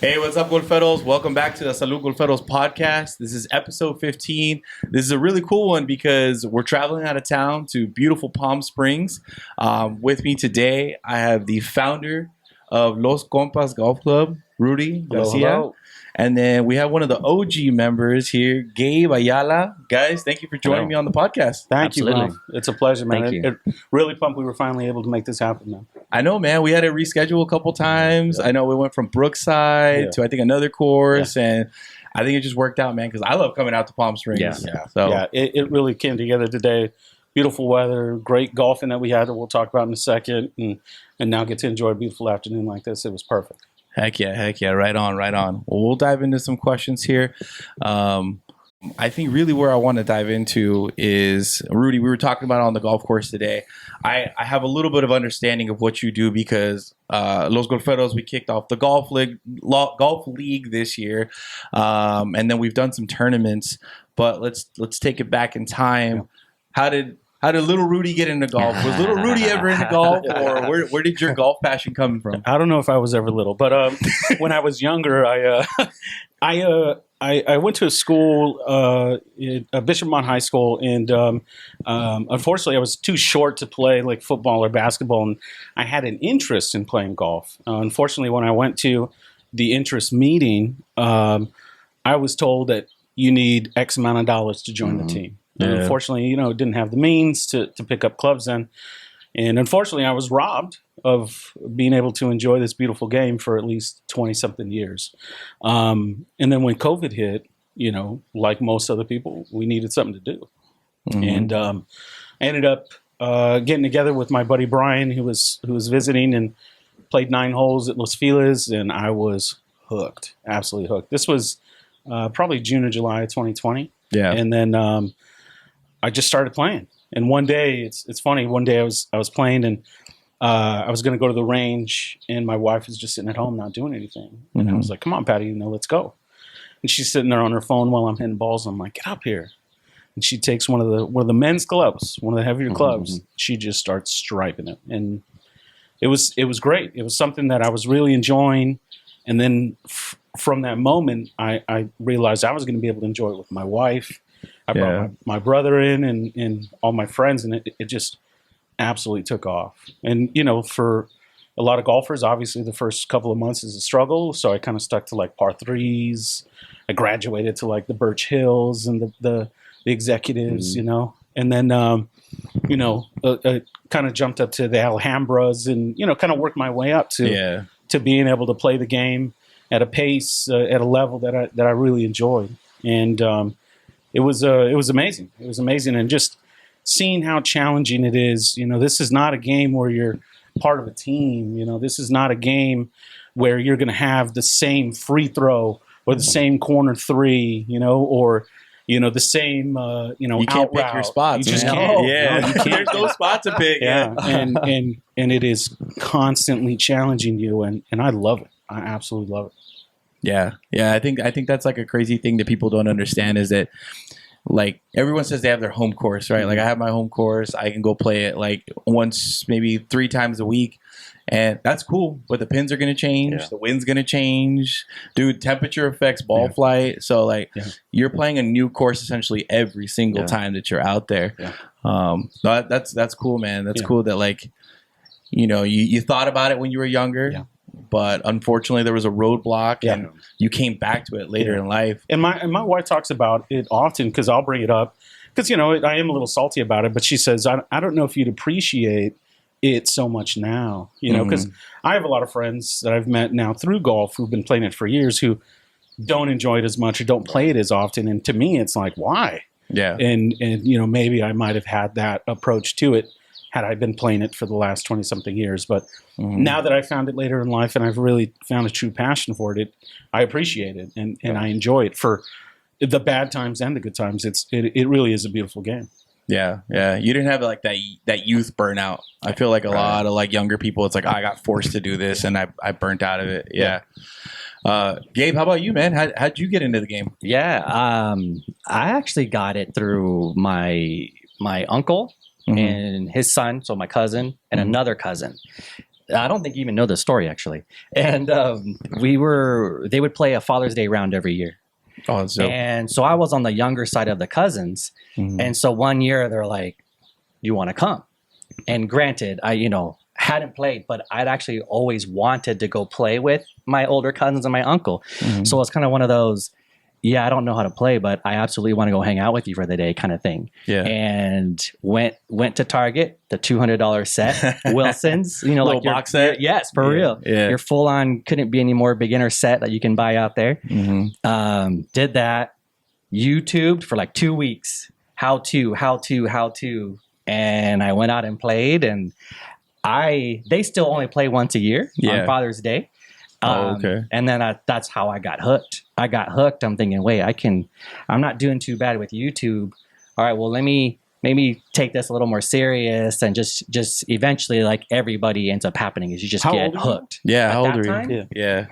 Hey, what's up, Golferos? Welcome back to the Salud Golferos podcast. This is episode 15. This is a really cool one because we're traveling out of town to beautiful Palm Springs. With me today, I have the founder of Los Compas Golf Club, Rudy Garcia. Hello. And then we have one of the OG members here, Gabe Ayala. Guys, thank you for joining me on the podcast. Thank you, Absolutely. bro. It's a pleasure, man. Thank you. It really pumped we were finally able to make this happen, man. I know, man. We had to reschedule a couple times. I know we went from Brookside to, I think, another course. And I think it just worked out, man, because I love coming out to Palm Springs. It really came together today. Beautiful weather, great golfing that we had that we'll talk about in a second, and now get to enjoy a beautiful afternoon like this. It was perfect. Heck yeah. Right on. Well, we'll dive into some questions here. I think really where I want to dive into is, Rudy, we were talking about on the golf course today. I have a little bit of understanding of what you do because Los Golferos, we kicked off the golf league this year. And then we've done some tournaments, but let's take it back in time. How did little Rudy get into golf? Was little Rudy ever into golf, or where did your golf passion come from? I don't know if I was ever little, but when I was younger, I went to a school, Bishop Mont High School, and unfortunately, I was too short to play like football or basketball, and I had an interest in playing golf. Unfortunately, when I went to the interest meeting, I was told that you need X amount of dollars to join the team. And unfortunately, didn't have the means to pick up clubs then. And unfortunately, I was robbed of being able to enjoy this beautiful game for at least 20-something years. And then when COVID hit, like most other people, we needed something to do. And I ended up getting together with my buddy Brian, who was visiting, and played 9 holes at Los Feliz, and I was hooked, absolutely hooked. This was probably June or July of 2020. Yeah. And then I just started playing. And one day, it's funny. One day I was playing, and I was going to go to the range, and my wife was just sitting at home not doing anything. And I was like, "Come on, Patty, let's go." And she's sitting there on her phone while I'm hitting balls. And I'm like, "Get up here!" And she takes one of the men's clubs, one of the heavier clubs. She just starts striping it, and it was great. It was something that I was really enjoying. And then from that moment, I realized I was going to be able to enjoy it with my wife. I brought my brother in and all my friends, and it just absolutely took off. And, for a lot of golfers, obviously the first couple of months is a struggle. So I kind of stuck to like par threes. I graduated to like the Birch Hills and the executives, and then, kind of jumped up to the Alhambras and, kind of worked my way up to being able to play the game at a pace, at a level that I really enjoyed. And, it was amazing. It was amazing. And just seeing how challenging it is, this is not a game where you're part of a team. This is not a game where you're going to have the same free throw or the same corner three, or, the same, you can't pick your spots. You just can't. Yeah. You can't. There's no spot to pick. Yeah. and it is constantly challenging you. And I love it. I absolutely love it. Yeah. I think that's like a crazy thing that people don't understand is that, like, everyone says they have their home course, right? Like, I have my home course. I can go play it like once, maybe 3 times a week, and that's cool. But the pins are going to change. The wind's going to change. Dude, temperature affects ball flight. So, like, you're playing a new course essentially every single time that you're out there. That's cool, man. That's cool that, like, you thought about it when you were younger. But unfortunately, there was a roadblock, and you came back to it later in life. And my wife talks about it often because I'll bring it up because I am a little salty about it. But she says, I don't know if you'd appreciate it so much now, because I have a lot of friends that I've met now through golf who've been playing it for years who don't enjoy it as much or don't play it as often. And to me, it's like, why? Yeah. And maybe I might have had that approach to it had I been playing it for the last 20 something years. But now that I found it later in life and I've really found a true passion for it, I appreciate it and I enjoy it for the bad times and the good times. It really is a beautiful game. Yeah, yeah. You didn't have like that youth burnout. I feel like a lot of like younger people, it's like, I got forced to do this and I burnt out of it. Yeah. Gabe, how about you, man? How'd you get into the game? Yeah, I actually got it through my uncle and his son, so my cousin and another cousin. I don't think you even know the story actually. And they would play a Father's Day round every year. Oh, so And so I was on the younger side of the cousins. And so one year they're like, "You want to come?" And granted, I hadn't played, but I'd actually always wanted to go play with my older cousins and my uncle. So it's kind of one of those, I don't know how to play, but I absolutely want to go hang out with you for the day kind of thing. Yeah. And went to Target, the $200 set, Wilson's, little like box set. Yes, for real. Yeah. Your full on, couldn't be any more beginner set that you can buy out there. Did that, YouTubed for like 2 weeks. How to. And I went out and played, and they still only play once a year on Father's Day. Okay. And then that's how I got hooked. I'm thinking, wait, I'm not doing too bad with YouTube. All right, well, let me maybe take this a little more serious, and just eventually, like everybody ends up happening, is you just get hooked. Yeah. How old are time, you? Yeah.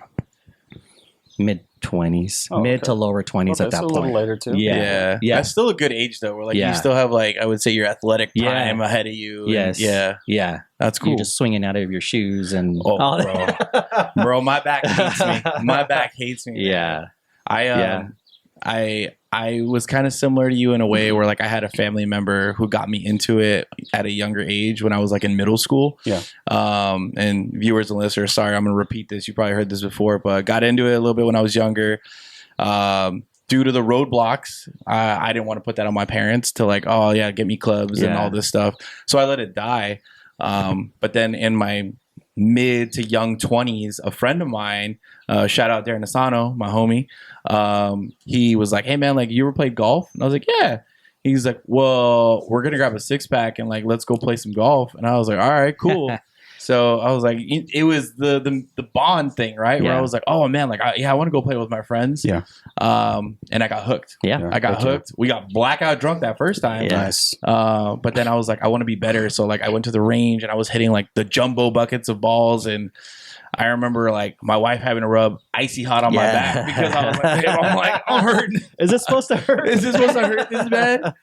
Mid-20s, mid to lower 20s at that point. A little later too. Yeah. That's still a good age though. Where like you still have like, I would say, your athletic time ahead of you. Yes. Yeah. That's cool. You're just swinging out of your shoes and bro, my back hates me. My back hates me. Yeah. I was kind of similar to you in a way where like I had a family member who got me into it at a younger age when I was like in middle school. Yeah. And viewers and listeners, sorry, I'm going to repeat this. You probably heard this before, but got into it a little bit when I was younger. Due to the roadblocks, I didn't want to put that on my parents to like, oh yeah, get me clubs and all this stuff. So I let it die. But then in my mid to young 20s, a friend of mine, shout out Darren Asano, my homie, he was like, "Hey man, like you ever played golf?" And I was like, "Yeah." He's like, "Well, we're gonna grab a 6-pack and like let's go play some golf." And I was like, "All right, cool." So I was like, it was the bond thing, right? Where I was like, "Oh man, like I want to go play with my friends." Yeah. And I got hooked. Yeah. I got hooked. We got blackout drunk that first time. Nice. But then I was like, I want to be better. So like I went to the range and I was hitting like the jumbo buckets of balls, and I remember like my wife having to rub icy hot on my back because I was like, I'm hurting. Is this supposed to hurt? Is this supposed to hurt this bad?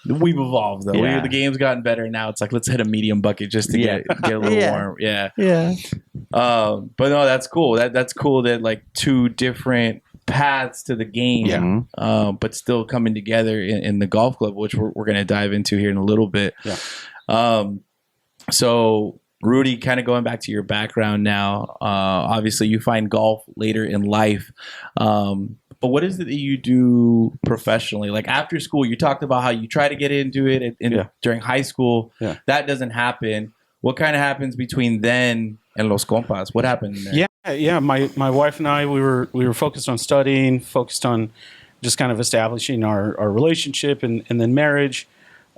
We've evolved though. The game's gotten better now. It's like let's hit a medium bucket just to get a little warm. Yeah. But no, that's cool. That's cool that like two different paths to the game, but still coming together in the golf club, which we're going to dive into here in a little bit. So Rudy, kind of going back to your background now, obviously you find golf later in life. But what is it that you do professionally? Like after school, you talked about how you try to get into it during high school. That doesn't happen. What kind of happens between then and Los Compas? What happened there? Yeah. My wife and I, we were focused on studying, focused on just kind of establishing our relationship and then marriage.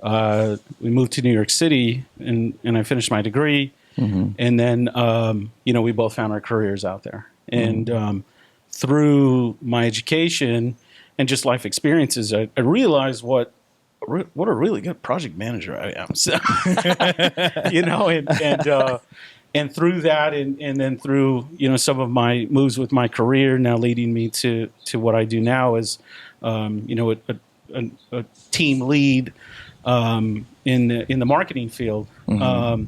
We moved to New York City and I finished my degree. And then, we both found our careers out there. And through my education and just life experiences, I realized what a really good project manager I am. So, and through that, and then through some of my moves with my career now leading me to what I do now is, a team lead in the marketing field. I've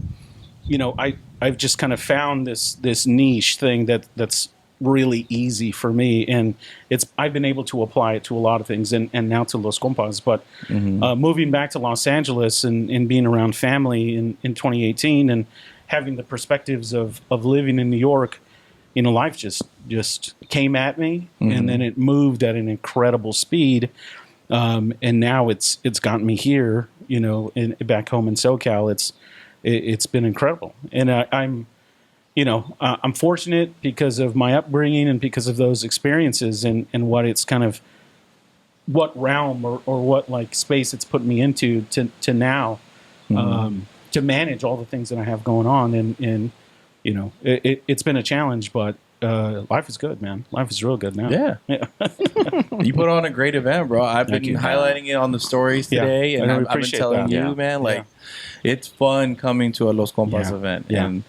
just kind of found this niche thing that's really easy for me, and I've been able to apply it to a lot of things, and now to Los Compas. But moving back to Los Angeles and being around family in 2018 and having the perspectives of living in New York, life just came at me, and then it moved at an incredible speed, and now it's gotten me here, back home in SoCal. It's been incredible, and I'm fortunate because of my upbringing and because of those experiences and what it's kind of, what realm or what like space it's put me into to now to manage all the things that I have going on. And you know, it's been a challenge, but life is good, man. Life is real good now. Yeah. You put on a great event, bro. I've been highlighting it on the stories today, and I've been telling you, man, like, it's fun coming to a Los Compas event. And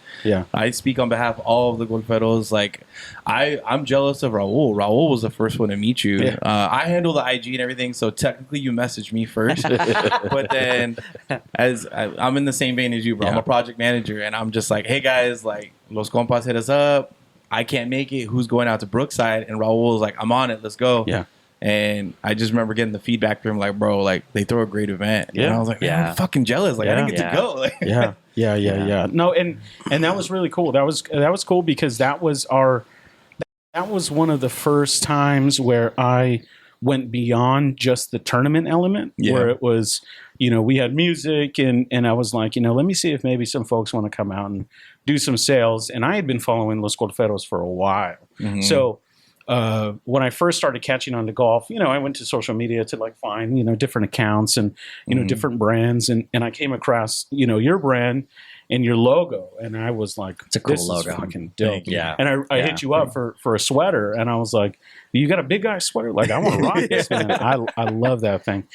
I speak on behalf of all of the Golferos. Like, I'm jealous of Raul. Raul was the first one to meet you. I handle the IG and everything, so technically you messaged me first. But then, as I'm in the same vein as you, bro. I'm a project manager, and I'm just like, hey, guys, like, Los Compas hit us up. I can't make it. Who's going out to Brookside? And Raul was like, I'm on it. Let's go. Yeah. And I just remember getting the feedback from him, like, bro, like, they throw a great event. And I was like, man, I'm fucking jealous. Like, I didn't get to go. Like, yeah. No, and that was really cool. That was cool because that was one of the first times where I went beyond just the tournament element, where it was, you know, we had music and I was like, you know, let me see if maybe some folks want to come out and do some sales. And I had been following Los Golferos for a while. So when I first started catching on to golf, you know, I went to social media to like find, you know, different accounts and, you know, different brands. And I came across, you know, your brand and your logo. And I was like, it's a cool this logo. Is fucking dope. Yeah. And I hit you up for a sweater. And I was like, you got a big guy sweater? Like, I want to rock this, man. I love that thing.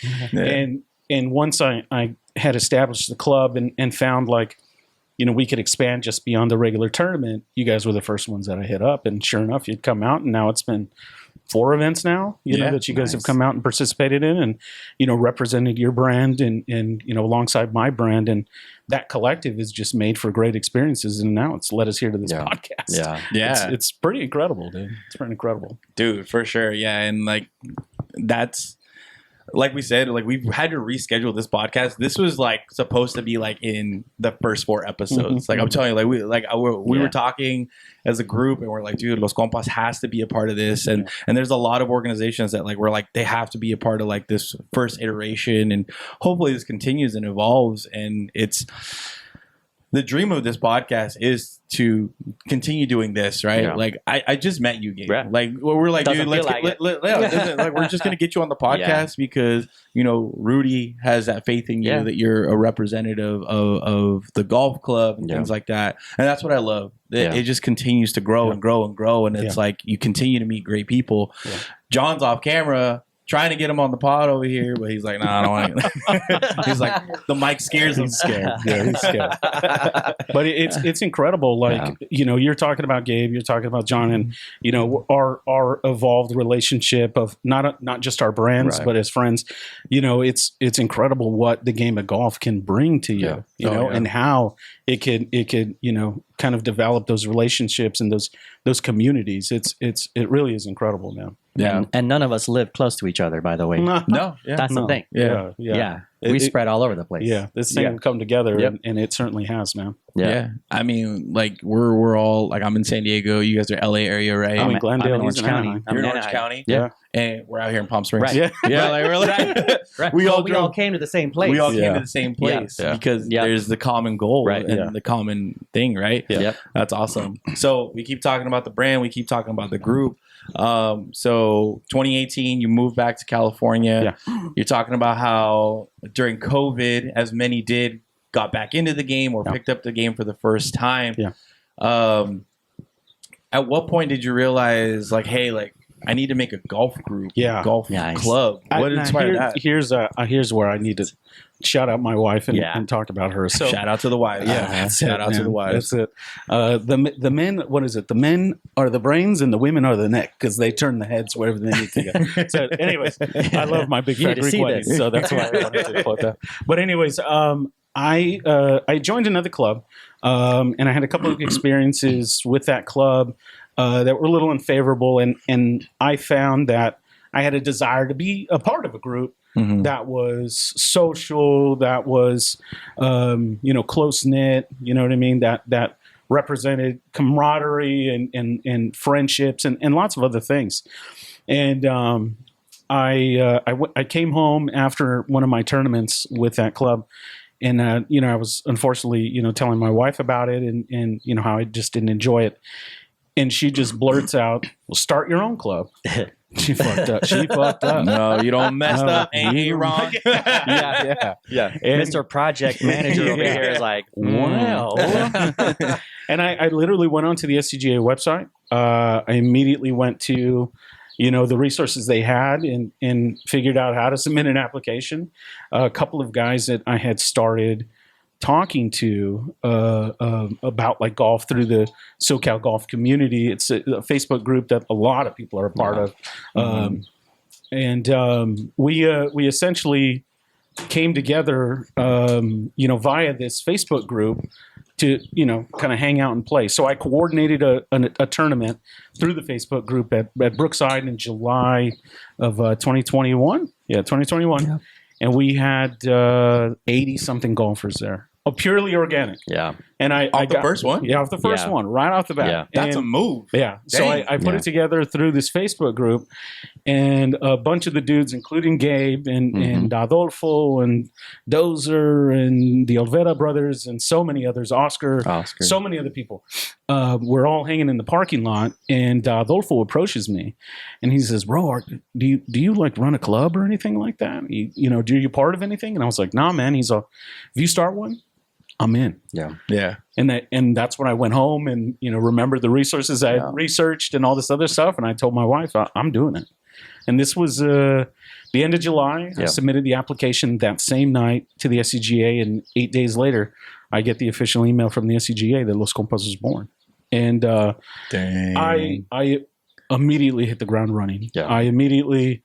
And once I had established the club and found like, you know, we could expand just beyond the regular tournament, you guys were the first ones that I hit up. And sure enough, you'd come out. And now it's been 4 events now, you know, that you guys have come out and participated in and, you know, represented your brand and, you know, alongside my brand. And that collective is just made for great experiences. And now it's led us here to this podcast. It's pretty incredible, dude. It's pretty incredible. Dude, for sure. Yeah. And like, that's, like we said, like we've had to reschedule this podcast. This was like supposed to be like in the first 4 episodes. Like I'm telling you, like we were talking as a group, and we're like, dude, Los Compas has to be a part of this. And there's a lot of organizations that like we're like they have to be a part of like this first iteration, and hopefully this continues and evolves. And it's the dream of this podcast is to continue doing this, right? Yeah. Like I just met you, Gabe. Yeah. Like we're like, dude, let's like we're just gonna get you on the podcast because you know Rudy has that faith in you that you're a representative of the golf club and things like that, and that's what I love. It just continues to grow and grow and grow, and it's like you continue to meet great people. Yeah. John's off camera. Trying to get him on the pod over here, but he's like, nah, I don't want it. He's like, the mic scares him. He's scared. Yeah, he's scared. But it's incredible. Like, you know, you're talking about Gabe, you're talking about John, and, you know, our evolved relationship of not just our brands, but as friends. You know, it's incredible what the game of golf can bring to you, you know, and how it could, you know, kind of develop those relationships and those communities. It really is incredible, man. Yeah, and none of us live close to each other, by the way. No, that's the thing. Yeah. We spread all over the place. Yeah, this thing will come together, and it certainly has, man. Yeah. I mean, like we're all like I'm in San Diego. You guys are LA area, right? I'm in Glendale, I'm in Orange County. You're in Orange County. Yeah, and we're out here in Palm Springs. Right. Yeah, like we're like right. We all came to the same place. We all came to the same place because there's the common goal and the common thing, right? Yeah, that's awesome. So we keep talking about the brand. We keep talking about the group. So 2018, you moved back to California. You're talking about how during COVID, as many did, got back into the game or picked up the game for the first time. At what point did you realize, like, hey, like, I need to make a golf group, golf club? What inspired that? Here's where I need to shout out my wife and talk about her. So shout out to the wives. Shout out to the wives. That's it. The men, what is it? The men are the brains and the women are the neck because they turn the heads wherever they need to go. So, anyways, I love my big fat Greek weddings, so that's why I wanted to quote that. But anyways, I joined another club, and I had a couple of experiences with that club that were a little unfavorable, and I found that I had a desire to be a part of a group that was social, that was you know, close knit, you know what I mean, that represented camaraderie and friendships and lots of other things. And I came home after one of my tournaments with that club. And, you know, I was unfortunately, you know, telling my wife about it and, you know, how I just didn't enjoy it. And she just blurts out, well, start your own club. She fucked up. She fucked up. No, you don't mess No, up. Ain't you- wrong. Yeah. And- Mr. Project Manager over Yeah. here is like, Well, and I literally went onto the SCGA website. I immediately went to, the resources they had and figured out how to submit an application. A couple of guys that I had started talking to about like golf through the SoCal golf community. It's a Facebook group that a lot of people are a part of. We essentially came together, via this Facebook group to, kind of hang out and play. So I coordinated a tournament through the Facebook group at Brookside in July of 2021. Yeah, 2021. Yeah. And we had 80 something golfers there. Oh, purely organic. yeah. And I Off the got, first one? Yeah, off the first Yeah. one, right off the bat. Yeah. That's a And- move. yeah. So Dang. I put Yeah. it together through this Facebook group, and a bunch of the dudes, including Gabe and Adolfo and Dozer and the Olvera brothers and so many others, Oscar, so many other people, we're all hanging in the parking lot. And Adolfo approaches me, and he says, "Bro, do you like run a club or anything like that? Do you part of anything?" And I was like, "Nah, man." He's all, "If you start one, I'm in." Yeah. And that's when I went home and, remembered the resources I had researched and all this other stuff. And I told my wife, I'm doing it. And this was the end of July. I submitted the application that same night to the SCGA. And 8 days later, I get the official email from the SCGA that Los Compas was born. And Dang. I immediately hit the ground running. Yeah. I immediately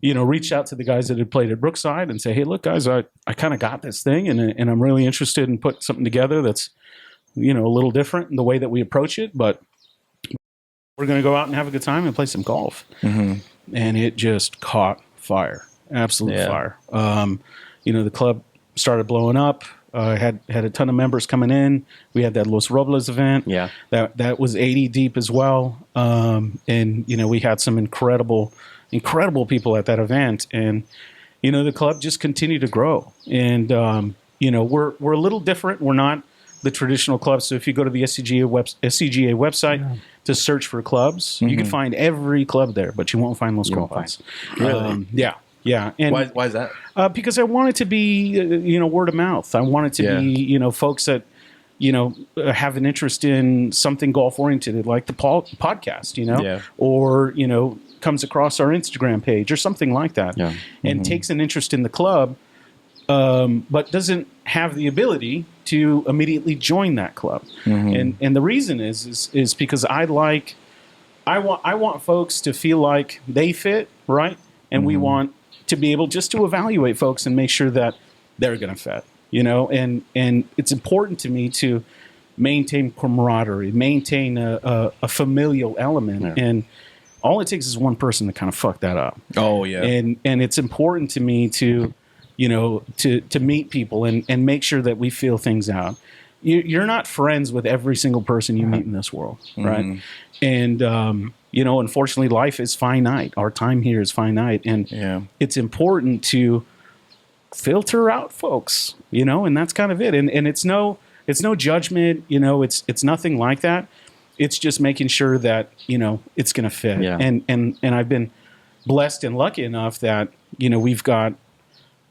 reached out to the guys that had played at Brookside and say, "Hey, look, guys, I kind of got this thing, and I'm really interested in putting something together that's, a little different in the way that we approach it, but we're going to go out and have a good time and play some golf." Mm-hmm. And it just caught fire, absolute Yeah. fire. The club started blowing up. Had a ton of members coming in. We had that Los Robles event. Yeah. That was 80 deep as well. And we had some incredible people at that event. And the club just continued to grow. And we're a little different. We're not the traditional club. So if you go to the SCGA website to search for clubs, you can find every club there, but you won't find Los Compas. Really? Yeah. And Why is that? because I want it to be, word of mouth. I want it to be, folks that, have an interest in something golf oriented, like the podcast, or, comes across our Instagram page or something like that, and takes an interest in the club, but doesn't have the ability to immediately join that club. And the reason is because I want folks to feel like they fit, right? And we want to be able just to evaluate folks and make sure that they're going to fit, and it's important to me to maintain camaraderie, maintain a familial element. And all it takes is one person to kind of fuck that up. Oh yeah. And it's important to me to, to meet people and make sure that we feel things out. You're not friends with every single person you meet in this world, right? And, unfortunately, life is finite. Our time here is finite. And it's important to filter out folks, and that's kind of it. And it's no judgment, it's nothing like that. It's just making sure that, it's going to fit. Yeah. And I've been blessed and lucky enough that, we've got,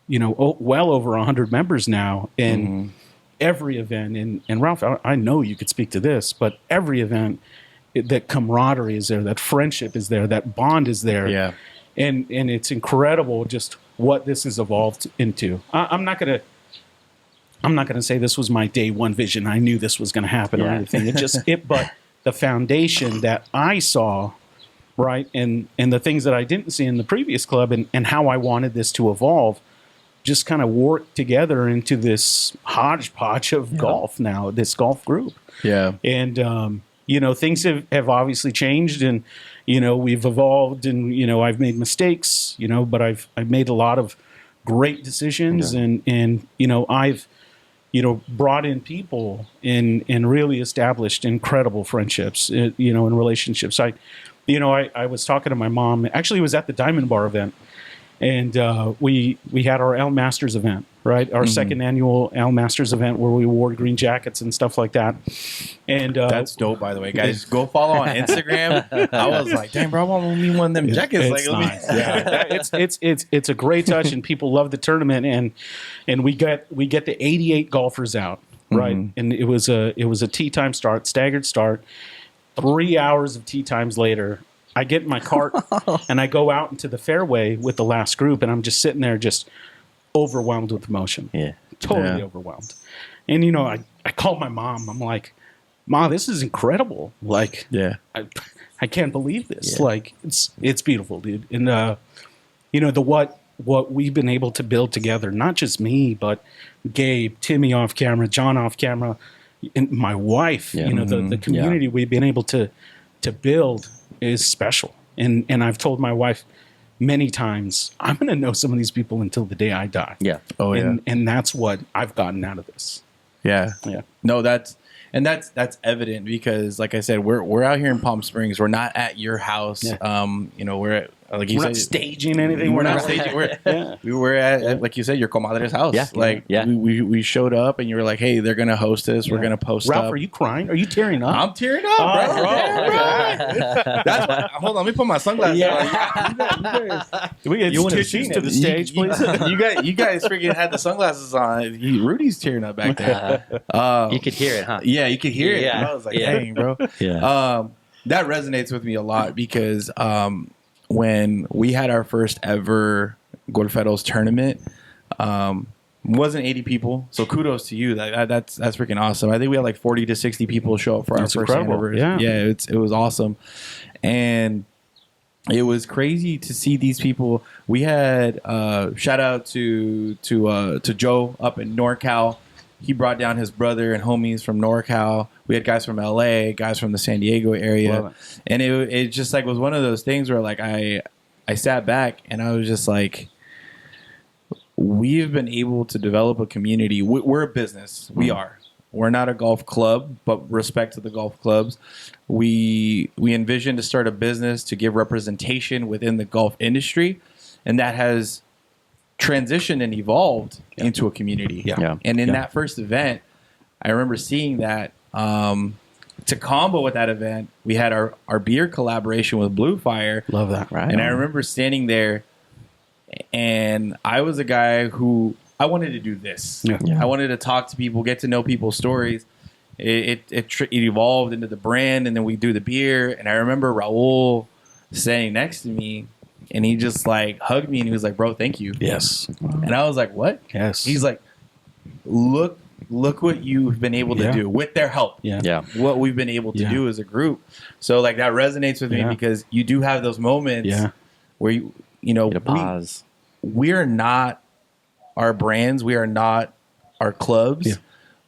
well over 100 members now. And every event, and Ralph, I know you could speak to this, but every event, that camaraderie is there, that friendship is there, that bond is there. Yeah. And it's incredible just what this has evolved into. I'm not gonna say this was my day one vision. I knew this was gonna happen or anything. But the foundation that I saw, right, and the things that I didn't see in the previous club, and how I wanted this to evolve, just kind of worked together into this hodgepodge of golf now, this golf group. Yeah. And things have obviously changed, and we've evolved, and I've made mistakes, but I've made a lot of great decisions, and I've brought in people and really established incredible friendships, and relationships. I was talking to my mom. Actually, it was at the Diamond Bar event, And we had our L Masters event, right? Our second annual L Masters event where we wore green jackets and stuff like that. And that's dope, by the way, guys. Go follow on Instagram. I was like, damn, bro, I want me one of them jackets. It's nice. It's a great touch, and people love the tournament. And we get the 88 golfers out, right? And it was a tee time start, staggered start. 3 hours of tee times later, I get in my cart and I go out into the fairway with the last group, and I'm just sitting there just overwhelmed with emotion. Yeah. Totally overwhelmed. And, I called my mom. I'm like, Ma, this is incredible. Like, I can't believe this. Yeah. Like, it's beautiful, dude. And, what we've been able to build together, not just me, but Gabe, Timmy off camera, John off camera, and my wife, the community we've been able to build is special. And I've told my wife many times, I'm going to know some of these people until the day I die. Yeah. Oh, yeah. And that's what I've gotten out of this. Yeah. Yeah. No, that's evident because, like I said, we're out here in Palm Springs. We're not at your house. Yeah. We're at, like you we're said, not staging anything. We're not staging. We were at, like you said, your comadre's house. Yeah. Like we showed up and you were like, hey, they're gonna host us. We're gonna post Ralph, up. are you crying? Are you tearing up? I'm tearing up, bro. That's why, hold on. Let me put my sunglasses on. We get you tissues to the stage, please. You guys freaking had the sunglasses on. Rudy's tearing up back there. You could hear it, huh? Yeah, you could hear it. Yeah. I was like, dang, bro. Yeah. That resonates with me a lot because when we had our first ever Golferos tournament, wasn't 80 people. So kudos to you. That's freaking awesome. I think we had like 40 to 60 people show up for our first anniversary. Yeah, it was awesome. And it was crazy to see these people. We had shout out to Joe up in NorCal. He brought down his brother and homies from NorCal. We had guys from LA, guys from the San Diego area. And it just like was one of those things where like I sat back and I was just like, we've been able to develop a community. We're a business. We are. We're not a golf club, but respect to the golf clubs. We envision to start a business to give representation within the golf industry. And that has transitioned and evolved into a community. And in that first event, I remember seeing that to combo with that event, we had our beer collaboration with Blue Fire. Love that. Right. And I remember standing there and I was a guy who I wanted to do this. I wanted to talk to people, get to know people's stories. It evolved into the brand, and then we do the beer. And I remember Raul standing next to me, and he just like hugged me, and he was like, "Bro, thank you." Yes. And I was like, "What?" Yes. He's like, "Look what you've been able to do with their help. What we've been able to do as a group." So like that resonates with me because you do have those moments where you know, pause. We are not our brands. We are not our clubs. Yeah.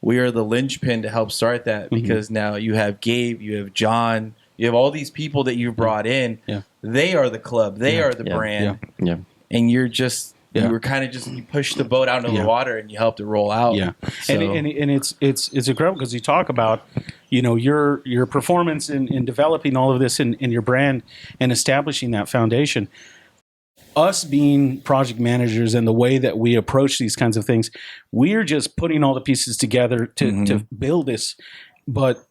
We are the linchpin to help start that because now you have Gabe, you have John, you have all these people that you've brought in. Yeah. They are the club. They are the brand. Yeah. And you're just you were kind of just you push the boat out into the water and you helped it roll out. Yeah. So. And it's incredible because you talk about your performance in developing all of this in your brand and establishing that foundation. Us being project managers and the way that we approach these kinds of things, we're just putting all the pieces together to build this. But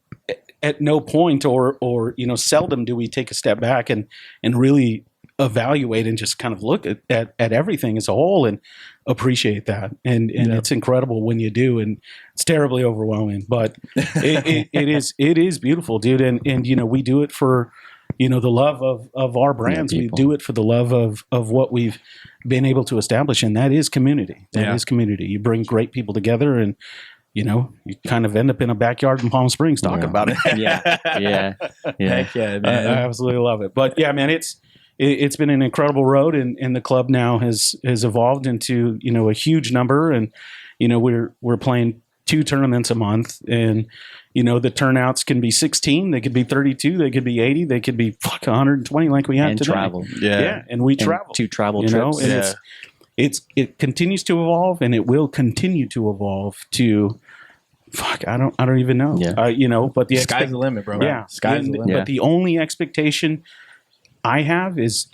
at no point or seldom do we take a step back and really evaluate and just kind of look at everything as a whole and appreciate that. And it's incredible when you do, and it's terribly overwhelming. But it is beautiful, dude. And we do it for the love of our brands. We do it for the love of what we've been able to establish, and that is community. That is community. You bring great people together, and you kind of end up in a backyard in Palm Springs talking about it. Heck yeah, man. I absolutely love it. But yeah, man, it's been an incredible road, and the club now has evolved into a huge number, and we're playing 2 tournaments a month, and the turnouts can be 16, they could be 32, they could be 80, they could be 120 like we have and today. Travel. And we travel 2 travel trips. And it continues to evolve, and it will continue to evolve to I don't even know. But the sky's the limit, bro. Sky's the limit. But the only expectation I have is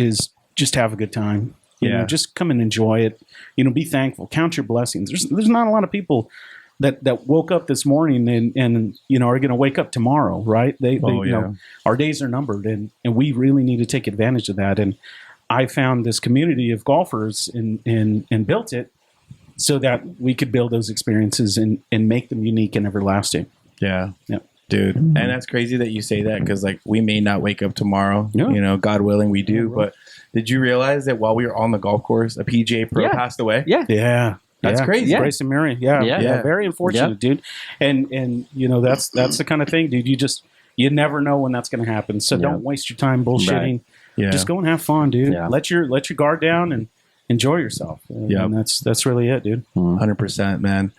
just have a good time You Yeah. know, just come and enjoy it. You know, be thankful. Count your blessings. There's not a lot of people that woke up this morning and you know, are going to wake up tomorrow, right? They you know, our days are numbered, and we really need to take advantage of that. And I found this community of golfers and built it so that we could build those experiences and make them unique and everlasting. Yeah. Yeah. Dude. And that's crazy that you say that, because like we may not wake up tomorrow, Yeah. you know, God willing we do. Yeah, right. But did you realize that while we were on the golf course, a PGA pro Yeah. passed away? Yeah. Yeah. That's crazy. Yeah. Grace and Mary. Yeah. Yeah. Yeah. Very unfortunate, dude. And you know, that's the kind of thing, dude. You never know when that's going to happen. So Yeah. don't waste your time bullshitting. Right. Yeah. Just go and have fun, dude. Yeah. Let your guard down and enjoy yourself. Yeah. And that's really it, dude. 100%, man.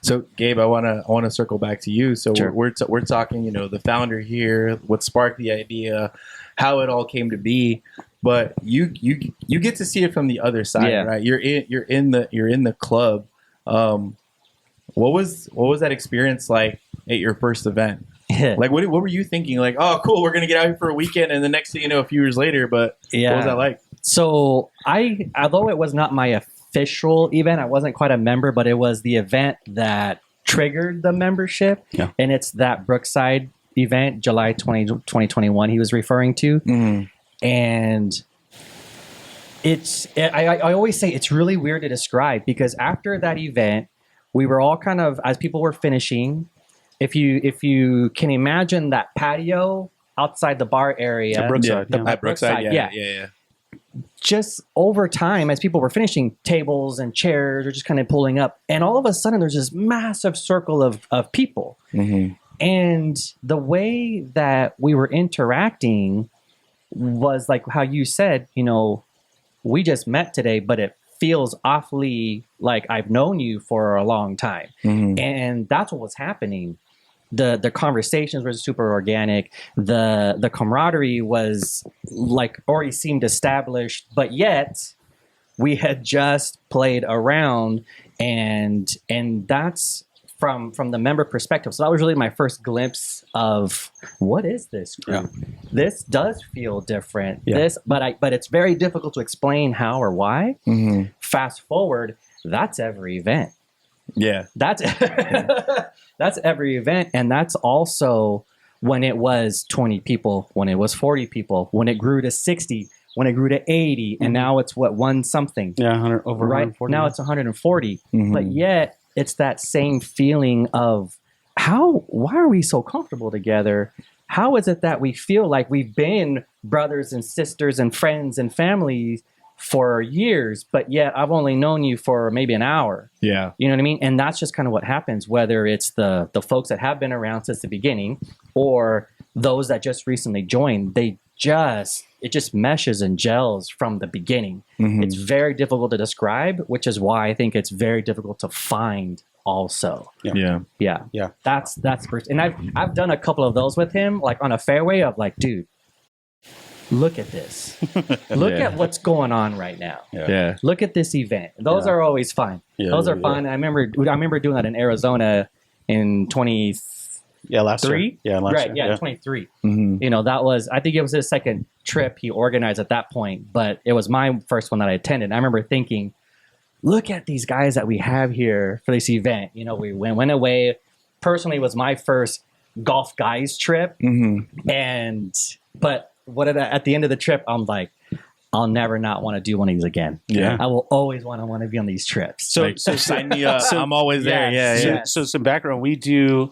So Gabe, I want to circle back to you. So Sure. we're talking, you know, the founder here, what sparked the idea, how it all came to be. But you get to see it from the other side, Yeah. right? You're in the club. What was that experience like at your first event? Like, what were you thinking? Like, oh, cool, we're gonna get out here for a weekend, and the next thing you know, a few years later. But Yeah. what was that like? So although it was not my official event, I wasn't quite a member, but it was the event that triggered the membership. Yeah. And it's that Brookside event, July 2021 he was referring to. And I always say it's really weird to describe, because after that event, we were all kind of, as people were finishing, if you can imagine that patio outside the bar area, At Brookside. Yeah, yeah. at Brookside, yeah. yeah. just over time, as people were finishing, tables and chairs are just kind of pulling up, and all of a sudden there's this massive circle of people. And the way that we were interacting was like how you said, you know, we just met today, but it feels awfully like I've known you for a long time. And that's what was happening. The conversations were super organic. The camaraderie was like already seemed established, but yet we had just played around, and that's from the member perspective. So that was really my first glimpse of what is this group. This does feel different. Yeah. But it's very difficult to explain how or why. Fast forward, that's every event. Yeah. That's that's every event. And that's also when it was 20 people, when it was 40 people, when it grew to 60, when it grew to 80, and now it's one something. Yeah, 100, over Right 140. now it's 140. But yet it's that same feeling of why are we so comfortable together? How is it that we feel like we've been brothers and sisters and friends and families for years, but yet I've only known you for maybe an hour? Yeah. You know what I mean? And that's just kind of what happens, whether it's the folks that have been around since the beginning or those that just recently joined. It just meshes and gels from the beginning. It's very difficult to describe, which is why I think it's very difficult to find also. Yeah. Yeah. That's and I've done a couple of those with him, like on a fairway of like, dude, look at this. Look at what's going on right now. Yeah. Look at this event. Those are always fun. Those are fun. I remember doing that in Arizona in 23. last year. Yeah, last Right, year. 23. You know, that was, I think it was his second trip he organized at that point, but it was my first one that I attended. I remember thinking, look at these guys that we have here for this event. You know, we went away. Personally, it was my first golf guys trip. But at the end of the trip, I'm like, I'll never not want to do one of these again. Yeah. I will always want to be on these trips. So Sign me up. I'm always there. Yes. Yeah. So some background, we do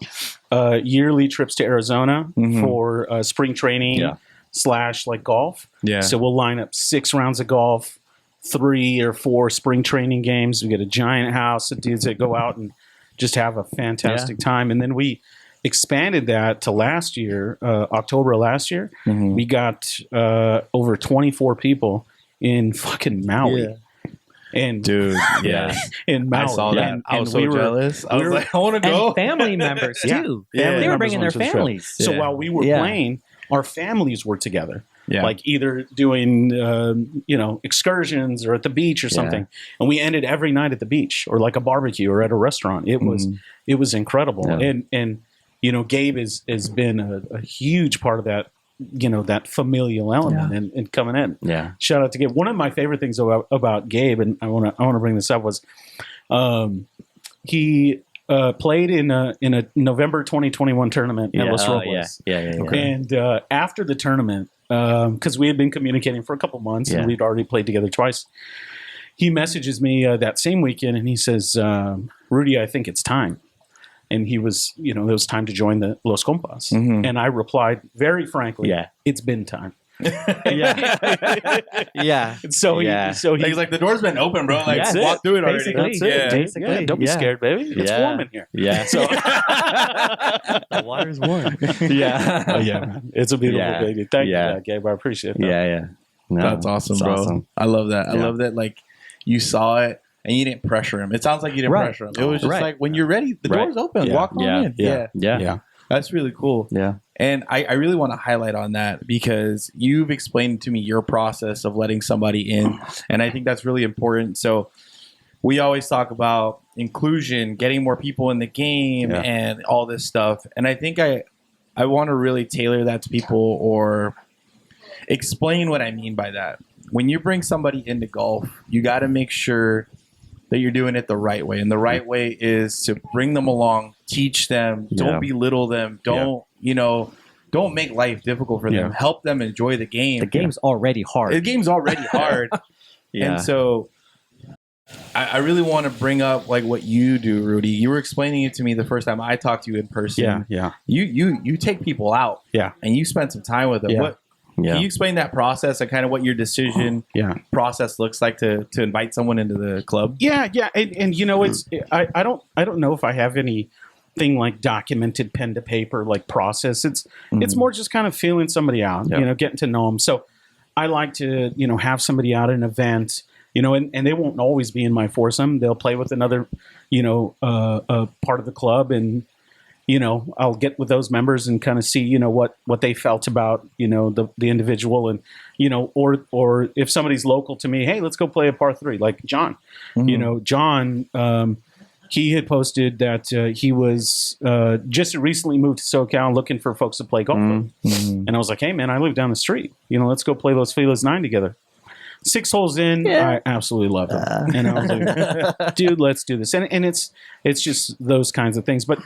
yearly trips to Arizona for spring training / like golf. Yeah. So we'll line up 6 rounds of golf, 3 or 4 spring training games. We get a giant house of dudes that go out and just have a fantastic time. And then we expanded that to last year, October of last year. We got over 24 people in fucking Maui. And Dude, in Maui. I saw that. And I was so jealous. I was like, I want to go. And family members too. They were bringing their families. So while we were playing, our families were together. Like either doing, excursions or at the beach or something. And we ended every night at the beach or like a barbecue or at a restaurant. It was incredible. And you know, Gabe has been a huge part of that that familial element and coming in. Yeah. Shout out to Gabe. One of my favorite things about Gabe, and I want to bring this up, was he played in a November 2021 tournament at Los Robles. Okay. And after the tournament, because we had been communicating for a couple months and we'd already played together twice, he messages me that same weekend and he says, Rudy, I think it's time. And he was, it was time to join the Los Compas. Mm-hmm. And I replied very frankly, it's been time. Yeah. So he's like, the door's been open, bro. Like, walk through it already. Basically. Don't be scared, baby. It's warm in here. Yeah. So the water's warm. Man. It's a beautiful baby. Thank you for that, Gabe. I appreciate that. Yeah. No, that's awesome, bro. Awesome. I love that. I love that. Like, you saw it and you didn't pressure him. It sounds like you didn't pressure him. It was just like, when you're ready, the door's open. Walk on in. Yeah. That's really cool. Yeah. And I really want to highlight on that because you've explained to me your process of letting somebody in. And I think that's really important. So we always talk about inclusion, getting more people in the game and all this stuff. And I think I want to really tailor that to people or explain what I mean by that. When you bring somebody into golf, you got to make sure that you're doing it the right way. And the right way is to bring them along, teach them, don't belittle them, don't make life difficult for them. Help them enjoy the game. The game's already hard. The game's already hard. And so I really want to bring up like what you do, Rudy. You were explaining it to me the first time I talked to you in person. Yeah. You take people out. Yeah. And you spend some time with them. Yeah. Can you explain that process and kind of what your decision process looks like to invite someone into the club? Yeah. And it's I don't know if I have anything like documented pen to paper like process. It's more just kind of feeling somebody out, getting to know them. So I like to have somebody out at an event, and they won't always be in my foursome. They'll play with another part of the club, and I'll get with those members and kind of see, what they felt about, the individual, and, or if somebody's local to me, hey, let's go play a par 3, like John. John, he had posted that he was just recently moved to SoCal looking for folks to play golf with. And I was like, hey, man, I live down the street. Let's go play Los Feliz 9 together. 6 holes in, I absolutely loved them. And I was like, dude, let's do this. And it's just those kinds of things. But,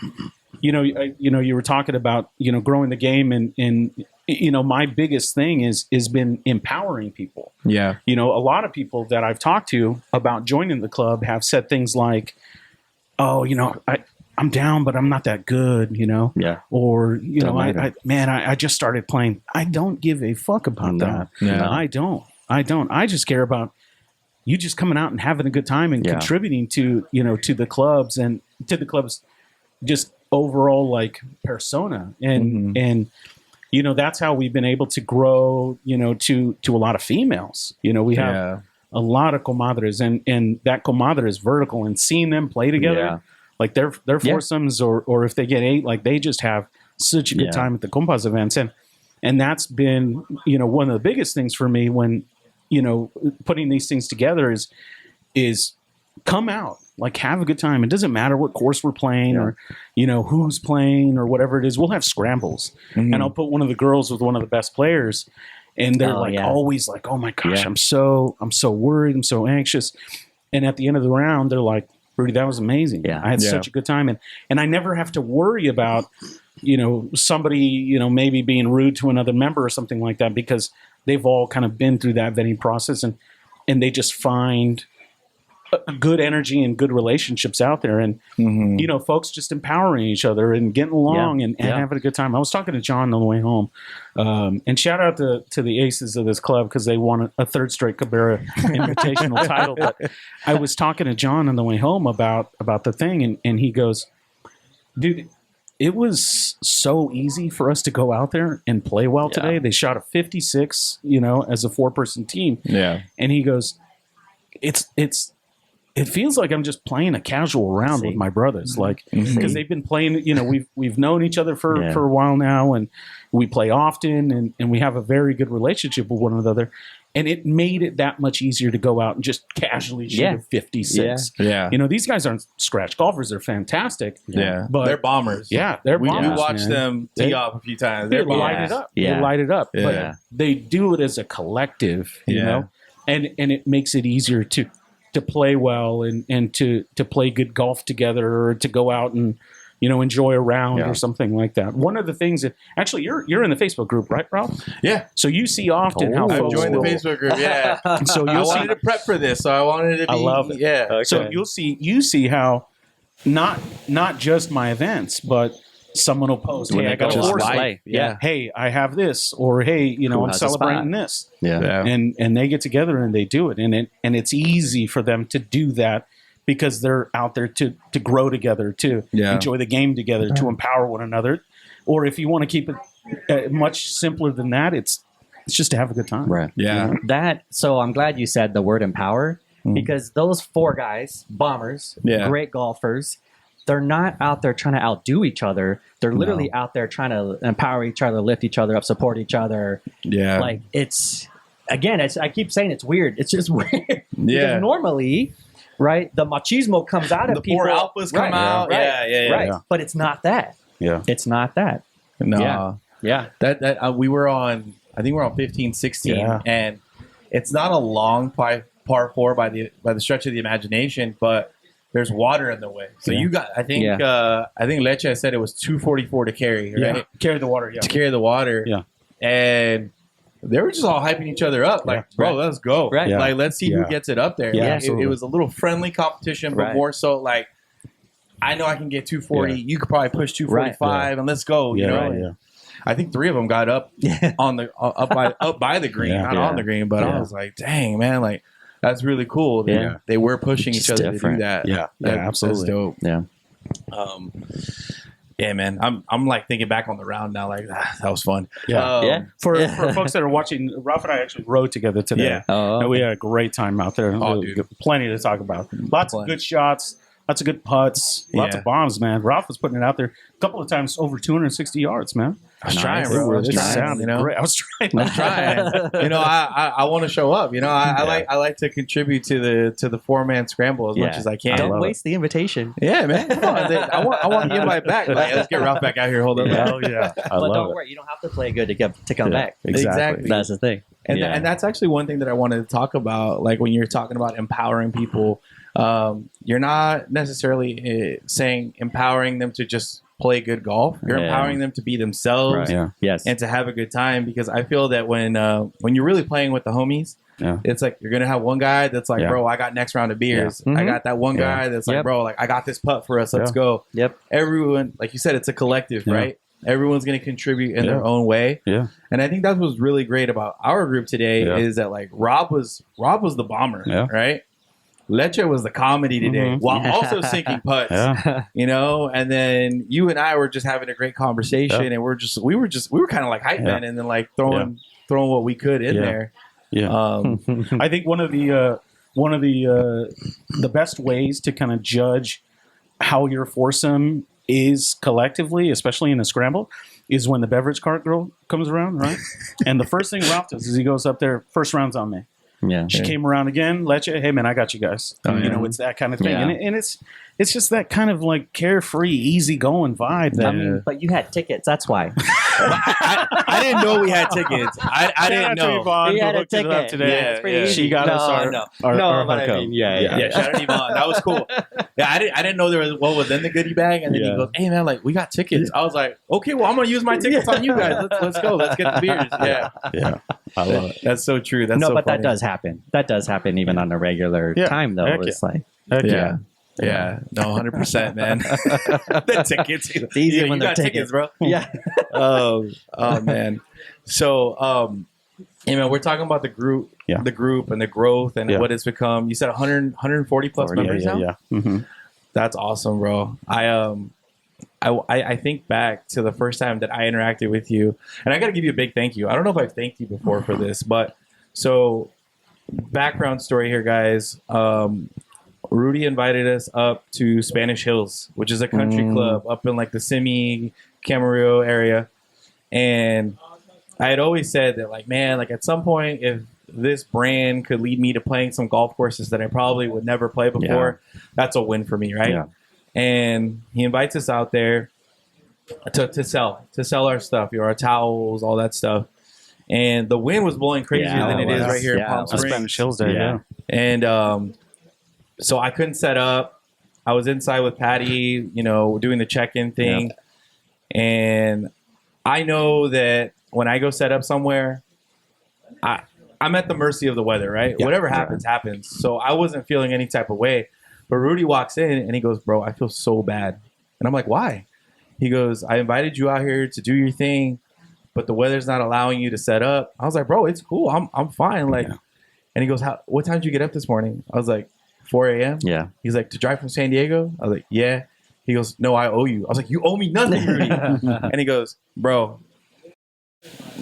you were talking about, growing the game and my biggest thing is been empowering people. Yeah. A lot of people that I've talked to about joining the club have said things like, oh, I'm down, but I'm not that good, Yeah. Or, I just started playing. I don't give a fuck about that. No. I don't. I just care about you just coming out and having a good time and contributing to, to the clubs and to the club's just overall like persona. And that's how we've been able to grow, to a lot of females. We have a lot of comadres and that comadre is vertical, and seeing them play together, like their foursomes or if they get 8, like they just have such a good time at the Compas events. And that's been, one of the biggest things for me when, putting these things together is come out, like have a good time. It doesn't matter what course we're playing or, who's playing or whatever it is. We'll have scrambles and I'll put one of the girls with one of the best players, and they're always like, oh my gosh, I'm so worried. I'm so anxious. And at the end of the round, they're like, Rudy, that was amazing. Yeah. I had such a good time. And I never have to worry about, somebody, maybe being rude to another member or something like that, because they've all kind of been through that vetting process and they just find good energy and good relationships out there. And, folks just empowering each other and getting along and having a good time. I was talking to John on the way home, and shout out to the aces of this club because they won a 3rd straight Cabrera Invitational title. But I was talking to John on the way home about the thing, and he goes, dude, it was so easy for us to go out there and play well today. They shot a 56, as a 4-person team. Yeah. And he goes, it's it feels like I'm just playing a casual round with my brothers, like because they've been playing. You know, we've known each other for a while now, and we play often, and we have a very good relationship with one another. And it made it that much easier to go out and just casually shoot a 56. Yeah. You know, these guys aren't scratch golfers; they're fantastic. Yeah, but they're bombers. Yeah, they're bombers. We watched them tee off a few times. They They're light it up. They light it up. But they do it as a collective, you know, and it makes it easier to play well and to play good golf together, or to go out and, you know, enjoy a round or something like that. One of the things that actually you're in the Facebook group, right, Ralph? Yeah. So you see often how I've folks joined the will- Facebook group. Yeah. So I wanted to prep for this, so I wanted to be. I love it. Yeah. Okay. So you see how not just my events, but someone will post, When hey, they I got go a on horse. live. Yeah. Hey, I have this, or hey, you know, Who I'm has a celebrating spot? this. Yeah. And they get together and they do it, and it's easy for them to do that because they're out there to grow together, to enjoy the game together, to empower one another. Or if you want to keep it much simpler than that, it's just to have a good time. Right. Yeah. So I'm glad you said the word empower, because those 4 guys, bombers, great golfers, they're not out there trying to outdo each other. They're literally out there trying to empower each other, lift each other up, support each other. Yeah. Like I keep saying it's weird. It's just weird. Yeah. Because normally, right, the machismo comes out of The people. poor alphas come out. Right, Yeah. right. But it's not that. Yeah. It's not that. No. Yeah. That we were on. I think we're on 15, 16, and it's not a long par 4 by the stretch of the imagination, but there's water in the way. So you got. I think Leche said it was 244 to carry. Right. Yeah. Carry the water. Yeah. To carry the water. Yeah. And they were just all hyping each other up, like, bro, let's go. Right. Yeah. Like, let's see who gets it up there. Yeah, Like, it was a little friendly competition, but more so like, I know I can get 240. You could probably push 245, and let's go. You know. And I think 3 of them got up on the up by the green, not on the green. But I was like, dang, man, like that's really cool. They were pushing each other to do that. Yeah, absolutely. That's dope. Yeah. Yeah, man. I'm like thinking back on the round now, like that was fun. For folks that are watching, Ralph and I actually rode together today. Yeah. And we had a great time out there. Dude. Plenty to talk about. Lots of good shots, lots of good putts, lots of bombs, man. Ralph was putting it out there a couple of times over 260 yards, man. I was trying, bro. I was trying, you know. Great. I was trying. I'm trying. You know, I want to show up. You know, I like to contribute to the 4-man scramble as much as I can. Don't waste the invitation. Yeah, man. Come on. I want the invite back. Like, let's get Ralph back out here. Hold on. Hell yeah. But don't worry, you don't have to play good to come back. Exactly. That's the thing. And that's actually one thing that I wanted to talk about. Like when you're talking about empowering people, you're not necessarily saying empowering them to just play good golf. You're empowering them to be themselves and to have a good time, because I feel that when you're really playing with the homies, it's like you're gonna have one guy that's like, bro, I got next round of beers. I got that one guy that's like, bro, like I got this putt for us. Let's go. Everyone, like you said, it's a collective, right? Everyone's gonna contribute in their own way. And I think that was really great about our group today is that like Rob was the bomber, right? Leche was the comedy today while also sinking putts, you know, and then you and I were just having a great conversation and we were kind of like hype men and then like throwing what we could in there. I think one of the best ways to kind of judge how your foursome is collectively, especially in a scramble, is when the beverage cart girl comes around, right? And the first thing Ralph does is he goes up there, first round's on me. Yeah, she came around again. Leche, hey man, I got you guys. You know, it's that kind of thing, and it's just that kind of like carefree, easy going vibe. That, I mean, but you had tickets. That's why. I didn't know we had tickets. I didn't know. Yvonne, he had a looked it up ticket. today. Yeah, she got us our but I mean, Shout out Yvonne. That was cool. Yeah, I didn't know there was what was in the goodie bag, and then he goes, "Hey man, like we got tickets." I was like, "Okay, well I'm gonna use my tickets on you guys. Let's go. Let's get the beers." Yeah. I love it. That's so true. That's so but funny. that does happen. That does happen even on a regular time, though. It's like, Yeah, no, 100%, man. The tickets, it's easy when you they're got tickets, bro. Yeah. Oh man. So, you know, we're talking about the group and the growth and what it's become. You said 140 plus members now. Yeah. Mm-hmm. That's awesome, bro. I think back to the first time that I interacted with you, and I got to give you a big thank you. I don't know if I've thanked you before for this, but so background story here, guys. Rudy invited us up to Spanish Hills, which is a country club up in like the Simi Camarillo area. And I had always said that, like, man, like at some point, if this brand could lead me to playing some golf courses that I probably would never play before, that's a win for me, right? Yeah. And he invites us out there to sell our stuff, our towels, all that stuff. And the wind was blowing crazier than it is right here in Palm Springs. Spanish Hills there, yeah. And so I couldn't set up. I was inside with Patty, doing the check-in thing. Yep. And I know that when I go set up somewhere, I'm at the mercy of the weather, right? Yep. Whatever happens, happens. So I wasn't feeling any type of way. But Rudy walks in and he goes, bro, I feel so bad. And I'm like, why? He goes, I invited you out here to do your thing, but the weather's not allowing you to set up. I was like, bro, it's cool. I'm fine. Like, and he goes, what time did you get up this morning? I was like, 4 a.m. Yeah. He's like, to drive from San Diego? I was like, yeah. He goes, no, I owe you. I was like, you owe me nothing, Rudy. And he goes, bro,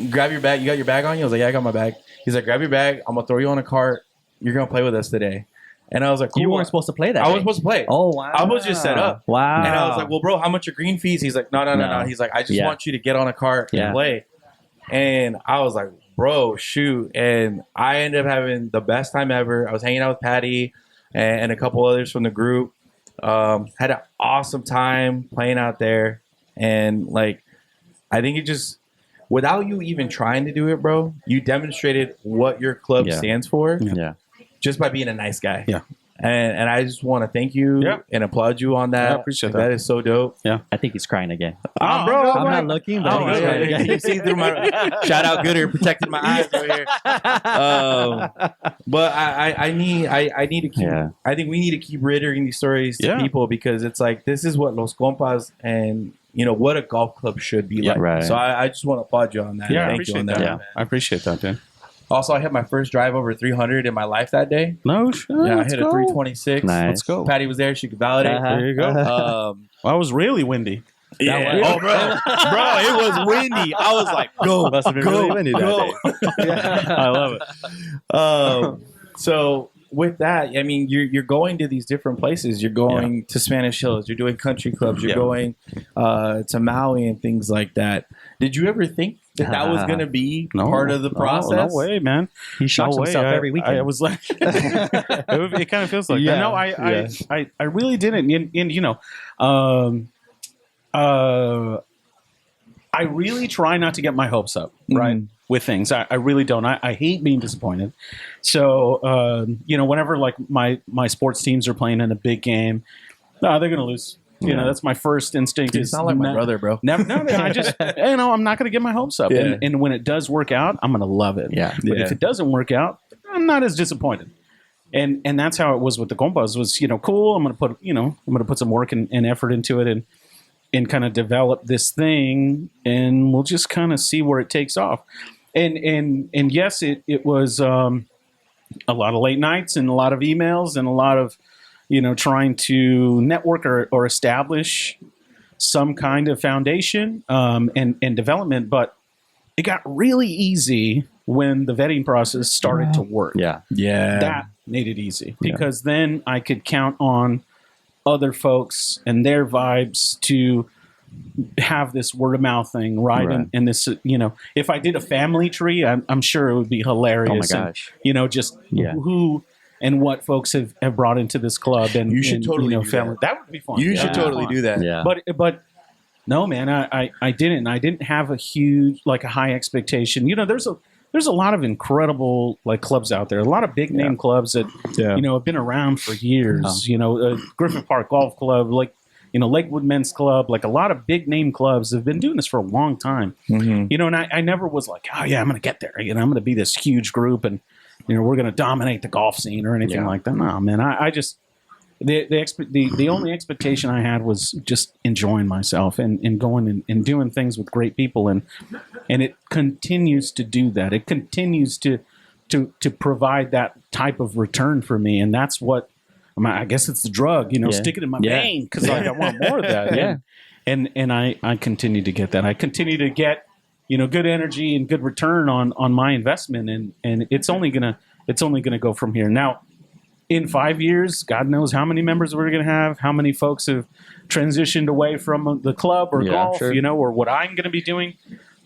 grab your bag. You got your bag on you? I was like, yeah, I got my bag. He's like, grab your bag. I'm going to throw you on a cart. You're going to play with us today. And I was like, cool. You weren't supposed to play that. I wasn't supposed to play. Oh, wow. I was just set up. Wow. And I was like, well, bro, how much are green fees? He's like, no. He's like, I just want you to get on a cart and play. And I was like, bro, shoot. And I ended up having the best time ever. I was hanging out with Patty and a couple others from the group. Had an awesome time playing out there. And, like, I think it just, without you even trying to do it, bro, you demonstrated what your club stands for. Yeah. Just by being a nice guy. Yeah. And I just want to thank you and applaud you on that. I appreciate that. That is so dope. Yeah. I think he's crying again. Bro, I'm not looking, but he's crying again. You see through my shout out Gooder protecting my eyes over here. But I need to keep I think we need to keep reiterating these stories to people, because it's like, this is what Los Compas and what a golf club should be like. Right. So I just want to applaud you on that. Yeah, thank you on that. Yeah. I appreciate that, dude. Also, I hit my first drive over 300 in my life that day. No shit. Yeah, I hit a 326. Nice. Let's go. Patty was there. She could validate. There you go. I was really windy. Yeah. Oh, bro, it was windy. I was like, go. Must have been really windy that day. I love it. So with that, I mean, you're going to these different places. You're going to Spanish Hills. You're doing country clubs. You're going to Maui and things like that. Did you ever think that was going to be part of the process? No way, man. He shocks himself every weekend. I was like, it kind of feels like that. No, I really didn't. And I really try not to get my hopes up, right? With things. I really don't. I hate being disappointed. So, whenever like my sports teams are playing in a big game, they're going to lose. That's my first instinct. You sound like my brother, bro. No, I just, I'm not going to get my hopes up. Yeah. And when it does work out, I'm going to love it. Yeah. But if it doesn't work out, I'm not as disappointed. And that's how it was with the Compas. Was cool. I'm going to put some work and effort into it and kind of develop this thing, and we'll just kind of see where it takes off. And yes, it was a lot of late nights and a lot of emails and a lot of trying to network or establish some kind of foundation and development. But it got really easy when the vetting process started to work. Yeah. That made it easy, because then I could count on other folks and their vibes to have this word of mouth thing, right? And this, if I did a family tree, I'm sure it would be hilarious. Oh my gosh. And, who and what folks have brought into this club, and you should totally do family. That would be fun. You should totally do that. Yeah. But no, man, I didn't. I didn't have a huge, like a high expectation. There's a lot of incredible like clubs out there. A lot of big name clubs that have been around for years. Griffith Park Golf Club, like Lakewood Men's Club, like a lot of big name clubs have been doing this for a long time. Mm-hmm. And I never was like, oh yeah, I'm going to get there. I'm going to be this huge group and we're going to dominate the golf scene or anything like that. No, man, I just the only expectation I had was just enjoying myself and going and doing things with great people, and it continues to do that. It continues to provide that type of return for me, and that's what I guess it's the drug. Stick it in my vein because like I want more of that. And I continue to get that. I continue to get good energy and good return on my investment, and it's only gonna go from here. Now, in 5 years, God knows how many members we're going to have, how many folks have transitioned away from the club or golf, sure. or what I'm going to be doing.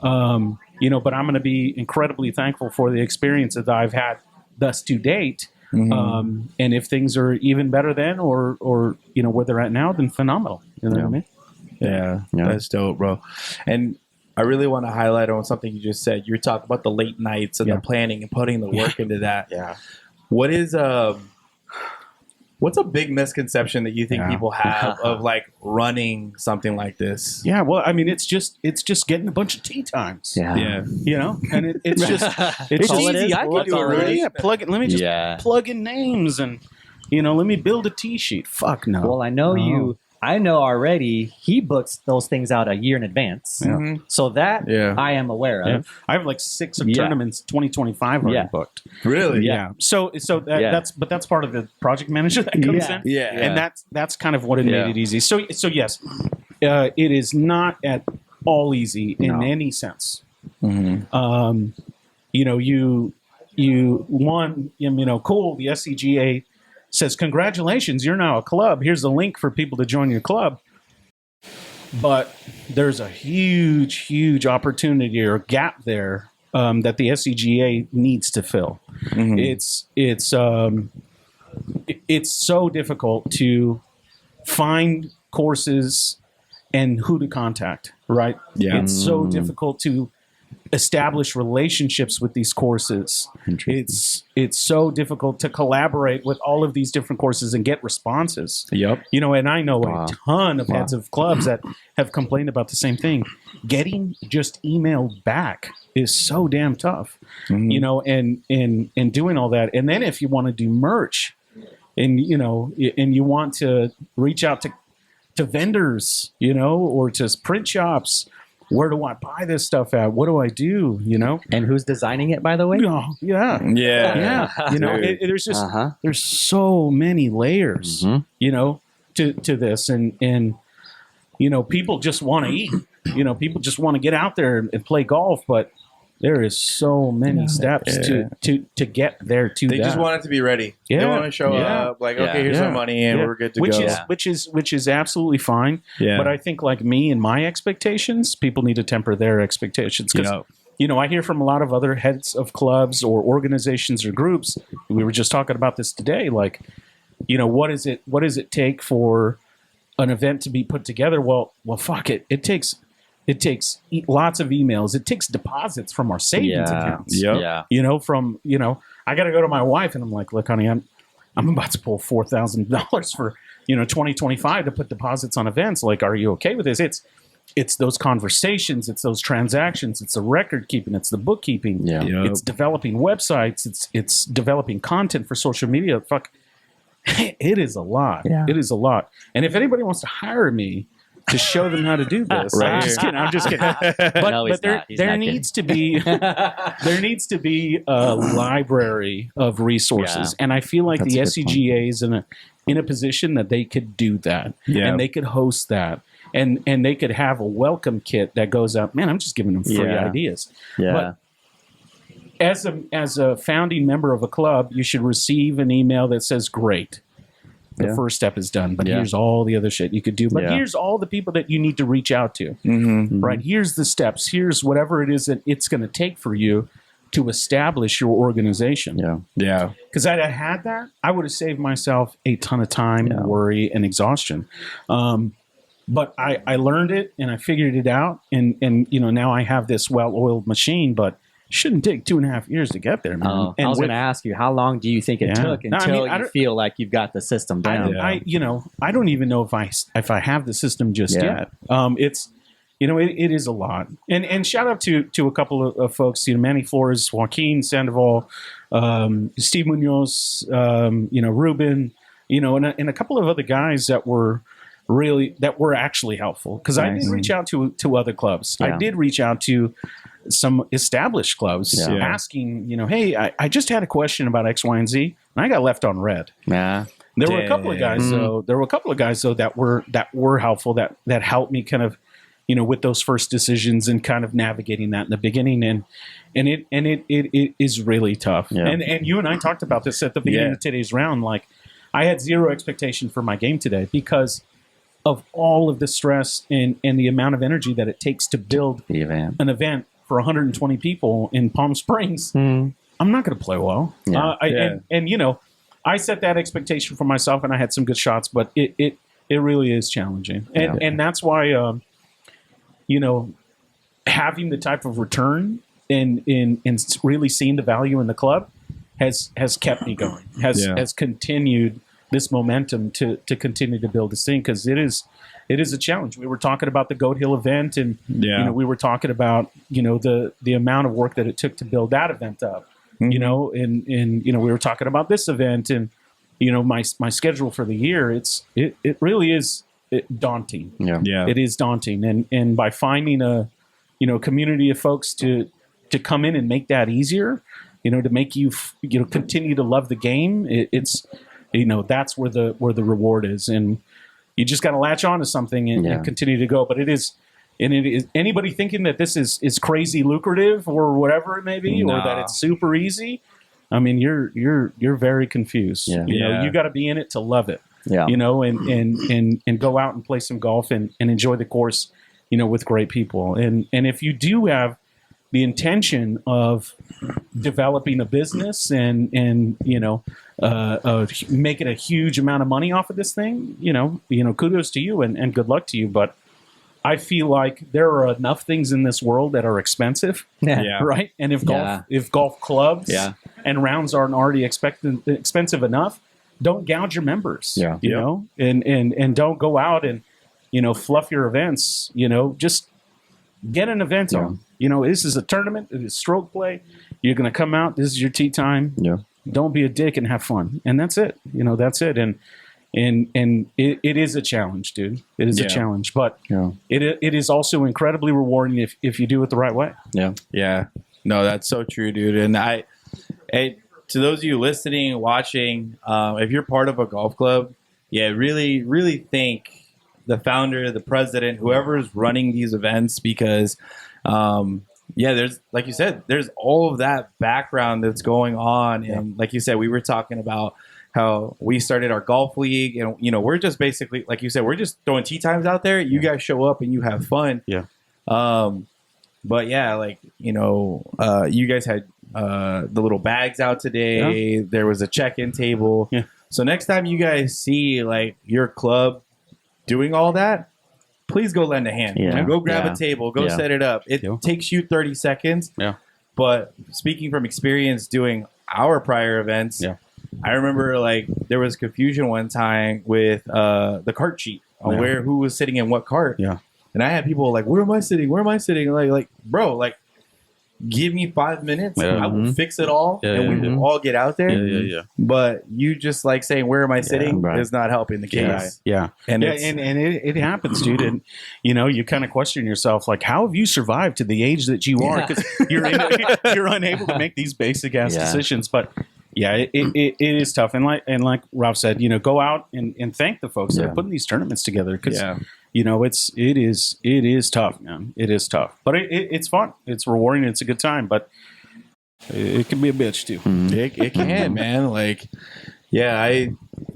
But I'm going to be incredibly thankful for the experience that I've had thus to date. And if things are even better then, or where they're at now, then phenomenal. You know what I mean? Yeah, that's dope, bro. And I really want to highlight on something you just said. You're talking about the late nights and the planning and putting the work into that. Yeah. What's a big misconception that you think people have of like running something like this? Yeah, well, I mean, it's just getting a bunch of tee times. Yeah. And it's just it's all easy. it is. I can do it already. Yeah, plug it. Let me just plug in names and let me build a tee sheet. Fuck no. Well, I know I know already he books those things out a year in advance. Yeah. So that I am aware of. Yeah. I have like 6 of tournaments 2025 already booked. Really? Yeah. So that's part of the project manager that comes in. Yeah. And that's kind of what it made it easy. So yes, it is not at all easy in any sense. Mm-hmm. Cool. The SCGA says, congratulations, you're now a club. Here's the link for people to join your club. But there's a huge, huge opportunity or gap there that the SCGA needs to fill. Mm-hmm. It's so difficult to find courses and who to contact, right? Yeah. It's so difficult to establish relationships with these courses. It's so difficult to collaborate with all of these different courses and get responses. Yep. And I know a ton of heads of clubs that have complained about the same thing. Getting just emailed back is so damn tough. Mm-hmm. And doing all that. And then if you want to do merch and you want to reach out to vendors, or to print shops, where do I buy this stuff at? What do I do? And who's designing it, by the way? Yeah. There's just there's so many layers, to this, and people just want to eat. People just want to get out there and play golf, but there is so many steps to get there. They just want it to be ready. Yeah. They want to show up like, okay, here's some money and we're good to go. Which is absolutely fine. Yeah. But I think like me and my expectations, people need to temper their expectations. Because, I hear from a lot of other heads of clubs or organizations or groups. We were just talking about this today. Like, what does it take for an event to be put together? Well, fuck it. It takes lots of emails. It takes deposits from our savings accounts. Yeah. I got to go to my wife and I'm like, look, honey, I'm about to pull $4,000 for, 2025 to put deposits on events. Like, are you okay with this? It's those conversations. It's those transactions. It's the record keeping. It's the bookkeeping. Yeah. Yep. It's developing websites. It's developing content for social media. Fuck, it is a lot. Yeah. It is a lot. And if anybody wants to hire me to show them how to do this, I'm just kidding. But there needs to be a library of resources, and I feel like the SCGA is in a position that they could do that, and they could host that, and they could have a welcome kit that goes out. Man, I'm just giving them free ideas. Yeah. But as a founding member of a club, you should receive an email that says, "Great. The first step is done, but here's all the other shit you could do. But here's all the people that you need to reach out to. Mm-hmm. Right? Here's the steps. Here's whatever it is that it's going to take for you to establish your organization. Yeah. Because I'd have had that, I would have saved myself a ton of time, and worry, and exhaustion. But I learned it and I figured it out, and now I have this well-oiled machine, but shouldn't take 2.5 years to get there, man. I was going to ask you, how long do you think it took until you feel like you've got the system down? I don't even know if I have the system just yet. It is a lot. And shout out to a couple of folks, Manny Flores, Joaquin Sandoval, Steve Munoz, Ruben, and a couple of other guys that were actually helpful. Because I did reach out to other clubs. I did reach out to some established clubs asking, hey, I just had a question about X, Y, and Z, and I got left on red. Nah. There were a couple of guys though that were helpful, that helped me kind of, with those first decisions and kind of navigating that in the beginning. And it is really tough. Yeah. And you and I talked about this at the beginning of today's round. Like, I had zero expectation for my game today because of all of the stress and the amount of energy that it takes to build an event for 120 people in Palm Springs. I'm not going to play well. And you know, I set that expectation for myself, and I had some good shots, but it really is challenging. And that's why, you know, having the type of return and really seeing the value in the club has kept me going, has continued this momentum to continue to build this thing, because it is a challenge. We were talking about the Goat Hill event, and you know, we were talking about, you know, the amount of work that it took to build that event up. You know, and you know, we were talking about this event, and you know, my schedule for the year, it really is daunting. It is daunting, and by finding a, you know, community of folks to come in and make that easier, you know, to make you you know, continue to love the game, it's, you know, that's where the reward is, and you just got to latch on to something and continue to go. But it is anybody thinking that this is crazy lucrative or whatever it may be, or that it's super easy. I mean, you're very confused. You know, you got to be in it to love it. You know, and go out and play some golf and enjoy the course, you know, with great people. And if you do have the intention of developing a business and you know, making a huge amount of money off of this thing, you know, kudos to you and good luck to you. But I feel like there are enough things in this world that are expensive, right? And if golf clubs and rounds aren't already expensive enough, don't gouge your members, you know, and don't go out and, you know, fluff your events. You know, just get an event on. You know, this is a tournament. It is stroke play. You're going to come out. This is your tee time. Don't be a dick and have fun. And that's it. You know, that's it. And it is a challenge, dude. It is a challenge, but it is also incredibly rewarding if you do it the right way. Yeah. No, that's so true, dude. And to those of you listening, watching, if you're part of a golf club, really, really thank the founder, the president, whoever is running these events, because there's, like you said, there's all of that background that's going on. And like you said, we were talking about how we started our golf league, and, you know, we're just basically, like you said, we're just throwing tee times out there. You guys show up and you have fun. But yeah, like, you know, you guys had the little bags out today. There was a check-in table. So next time you guys see like your club doing all that, please go lend a hand. Go grab a table. Go set it up. It takes you 30 seconds. But speaking from experience doing our prior events, I remember like there was confusion one time with the cart sheet on who was sitting in what cart. And I had people like, where am I sitting? Where am I sitting? Like, bro, like, give me 5 minutes. I will fix it all, and we will all get out there. But you just like saying, where am I sitting is not helping the case. And it happens, dude. And, you know, you kind of question yourself, like, how have you survived to the age that you are? Because you're unable to make these basic ass decisions. But it is tough. And like Ralph said, you know, go out and thank the folks that are putting these tournaments together, because you know, it is tough, man. It is tough, but it's fun. It's rewarding. It's a good time, but it can be a bitch too. It can, man. Like, I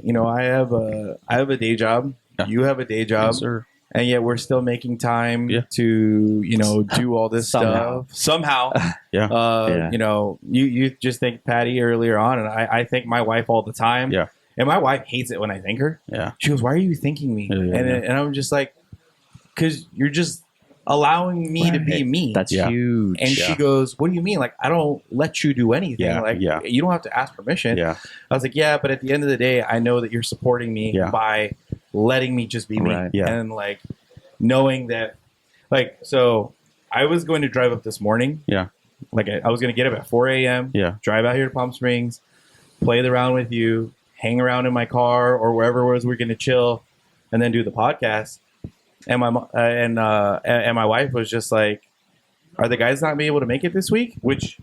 have a day job. You have a day job. Yes, sir. And yet we're still making time to, you know, do all this stuff somehow. You know, you just thanked Patty earlier on, and I thank my wife all the time. And my wife hates it when I thank her. She goes, why are you thanking me? And I'm just like, because you're just allowing me to be me. That's huge. And she goes, what do you mean? Like, I don't let you do anything. You don't have to ask permission. I was like, but at the end of the day, I know that you're supporting me by letting me just be me. And like knowing that, like, so I was going to drive up this morning. Like I was going to get up at 4 a.m. Drive out here to Palm Springs, play the round with you, hang around in my car or wherever it was we're going to chill, and then do the podcast. And my wife was just like, are the guys not be able to make it this week? Which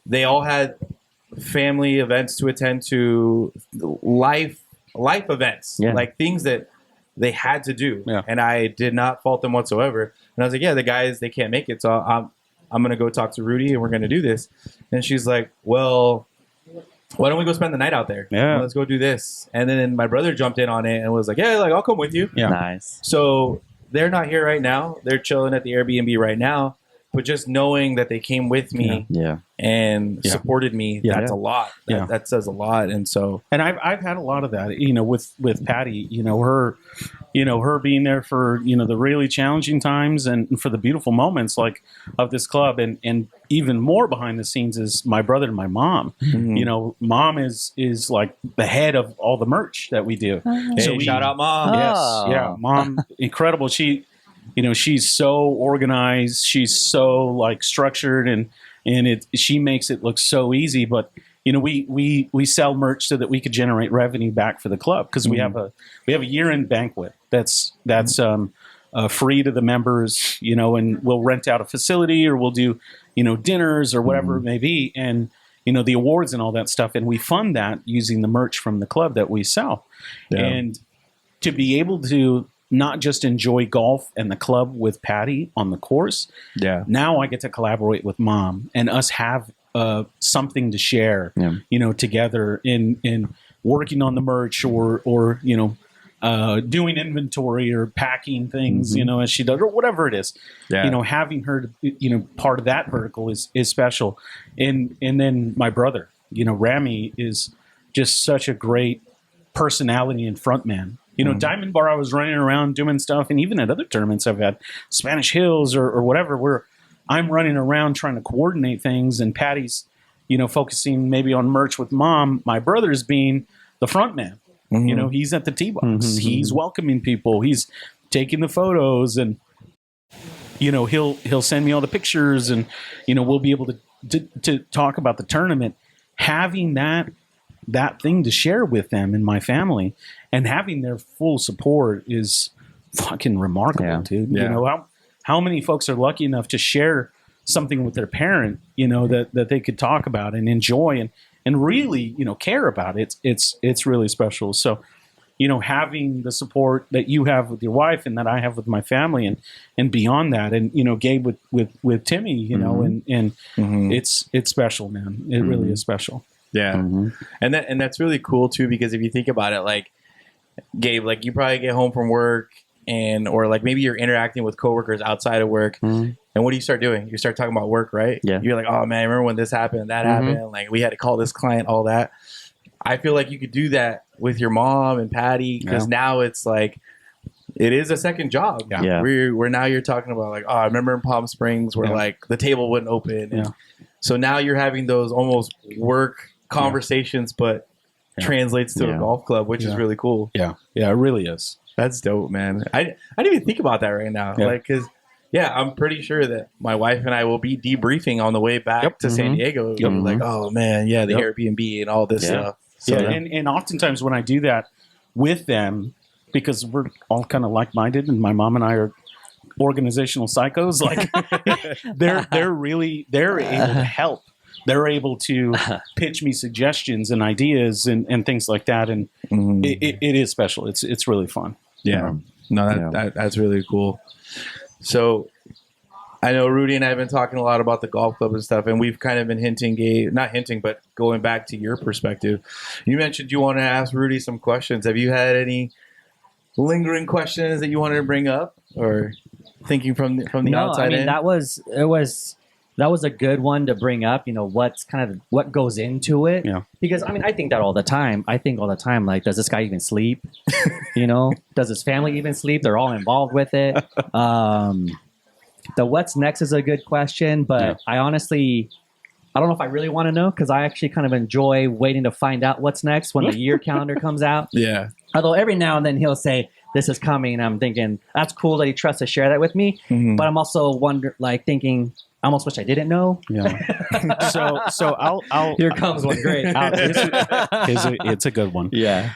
they all had family events to attend to, life events, like things that they had to do. And I did not fault them whatsoever. And I was like, the guys, they can't make it. So I'm going to go talk to Rudy and we're going to do this. And she's like, well, why don't we go spend the night out there? Yeah. Let's go do this. And then my brother jumped in on it and was like, yeah, like I'll come with you. Yeah. Nice. So they're not here right now. They're chilling at the Airbnb right now. But just knowing that they came with me and supported me, that's a lot. That says a lot. And so, and I've had a lot of that, with Patty, her being there for, the really challenging times and for the beautiful moments like of this club. And even more behind the scenes is my brother and my mom. Mm-hmm. Mom is like the head of all the merch that we do. So shout out Mom. Yes. Yeah. Mom, incredible. She's so organized. She's so like structured and she makes it look so easy. But, we sell merch so that we could generate revenue back for the club. Cause we have a year-end banquet that's free to the members, and we'll rent out a facility or we'll do, dinners or whatever it may be. And, the awards and all that stuff. And we fund that using the merch from the club that we sell. Yeah. And to be able to not just enjoy golf and the club with Patty on the course. Yeah. Now I get to collaborate with Mom and us have something to share, together in working on the merch or doing inventory or packing things, as she does or whatever it is. Yeah. Having her, part of that vertical is special. And then my brother, Rami is just such a great personality and front man. Diamond Bar, I was running around doing stuff, and even at other tournaments, I've had Spanish Hills or whatever, where I'm running around trying to coordinate things, and Patty's, focusing maybe on merch with Mom. My brother's being the front man. Mm-hmm. He's at the tee box. Mm-hmm. He's welcoming people. He's taking the photos, and he'll send me all the pictures, and we'll be able to talk about the tournament. Having that thing to share with them and my family and having their full support is fucking remarkable, dude. Yeah. How many folks are lucky enough to share something with their parent, that they could talk about and enjoy and really, care about it. It's really special. So, having the support that you have with your wife and that I have with my family and beyond that, and, Gabe with Timmy, and it's special, man. It really is special. Yeah. Mm-hmm. And that's really cool too, because if you think about it, like Gabe, like you probably get home from work or like maybe you're interacting with coworkers outside of work. Mm-hmm. And what do you start doing? You start talking about work, right? Yeah. You're like, oh man, remember when this happened, that happened? Like we had to call this client, all that. I feel like you could do that with your mom and Patty, because now it's like, it is a second job. Yeah. Where now you're talking about like, oh, I remember in Palm Springs where like the table wouldn't open. And so now you're having those almost work conversations, but translates to a golf club, which is really cool. Yeah. Yeah, it really is. That's dope, man. I didn't even think about that right now. Yeah. Like, cause I'm pretty sure that my wife and I will be debriefing on the way back to San Diego. Yep. Like, oh man, the Airbnb and all this stuff. So, and oftentimes when I do that with them, because we're all kind of like-minded and my mom and I are organizational psychos, like they're able to help. They're able to pitch me suggestions and ideas and things like that. And it is special. It's really fun. Yeah. No, that's really cool. So I know Rudy and I have been talking a lot about the golf club and stuff, and we've kind of been not hinting, but going back to your perspective. You mentioned you want to ask Rudy some questions. Have you had any lingering questions that you wanted to bring up, or thinking from the outside in? That was a good one to bring up. What's kind of what goes into it. Yeah. Because I think that all the time. I think all the time, like, does this guy even sleep? Does his family even sleep? They're all involved with it. The what's next is a good question, but I honestly, I don't know if I really want to know, because I actually kind of enjoy waiting to find out what's next when the year calendar comes out. Yeah. Although every now and then he'll say, this is coming, and I'm thinking, that's cool that he trusts to share that with me. Mm-hmm. But I'm also thinking, I almost wish I didn't know. Yeah. so I'll here comes one great. It's a good one. Yeah.